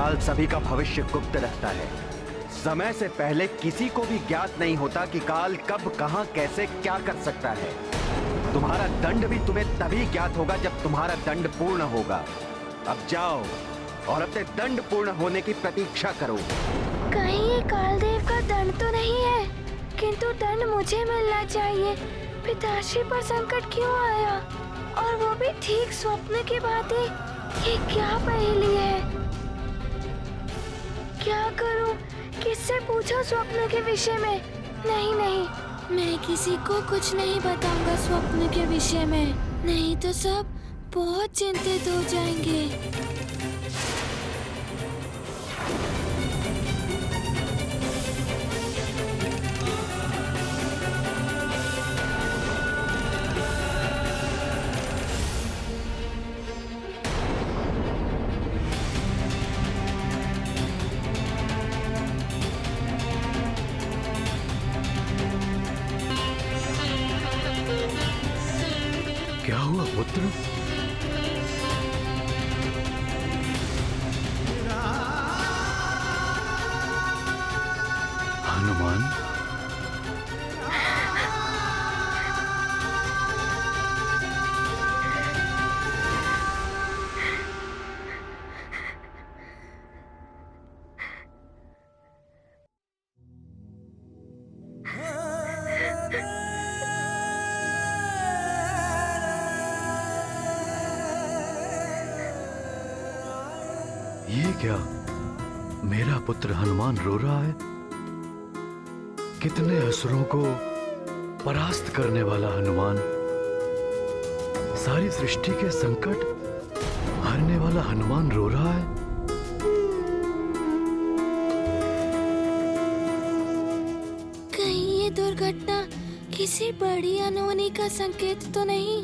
काल सभी का भविष्य गुप्त रहता है। समय से पहले किसी को भी ज्ञात नहीं होता कि काल कब, कहां, कैसे, क्या कर सकता है। तुम्हारा दंड भी तुम्हें तभी ज्ञात होगा जब तुम्हारा दंड पूर्ण होगा। अब जाओ और अपने दंड पूर्ण होने की प्रतीक्षा करो। कहीं ये कालदेव का दंड तो नहीं है, किंतु दंड मुझे मिलना चाहिए। पिताश्री पर संकट क्यों आया, और वो भी ठीक स्वप्न की बातें। ये क्या पहेली है? क्या करूं? किससे पूछो स्वप्न के विषय में? नहीं नहीं, मैं किसी को कुछ नहीं बताऊंगा स्वप्न के विषय में, नहीं तो सब बहुत चिंतित हो जाएंगे। क्या हुआ पुत्र? हनुमान, ये क्या? मेरा पुत्र हनुमान रो रहा है। कितने असुरों को परास्त करने वाला हनुमान, सारी सृष्टि के संकट हरने वाला हनुमान रो रहा है। कहीं ये दुर्घटना किसी बड़ी अनहोनी का संकेत तो नहीं?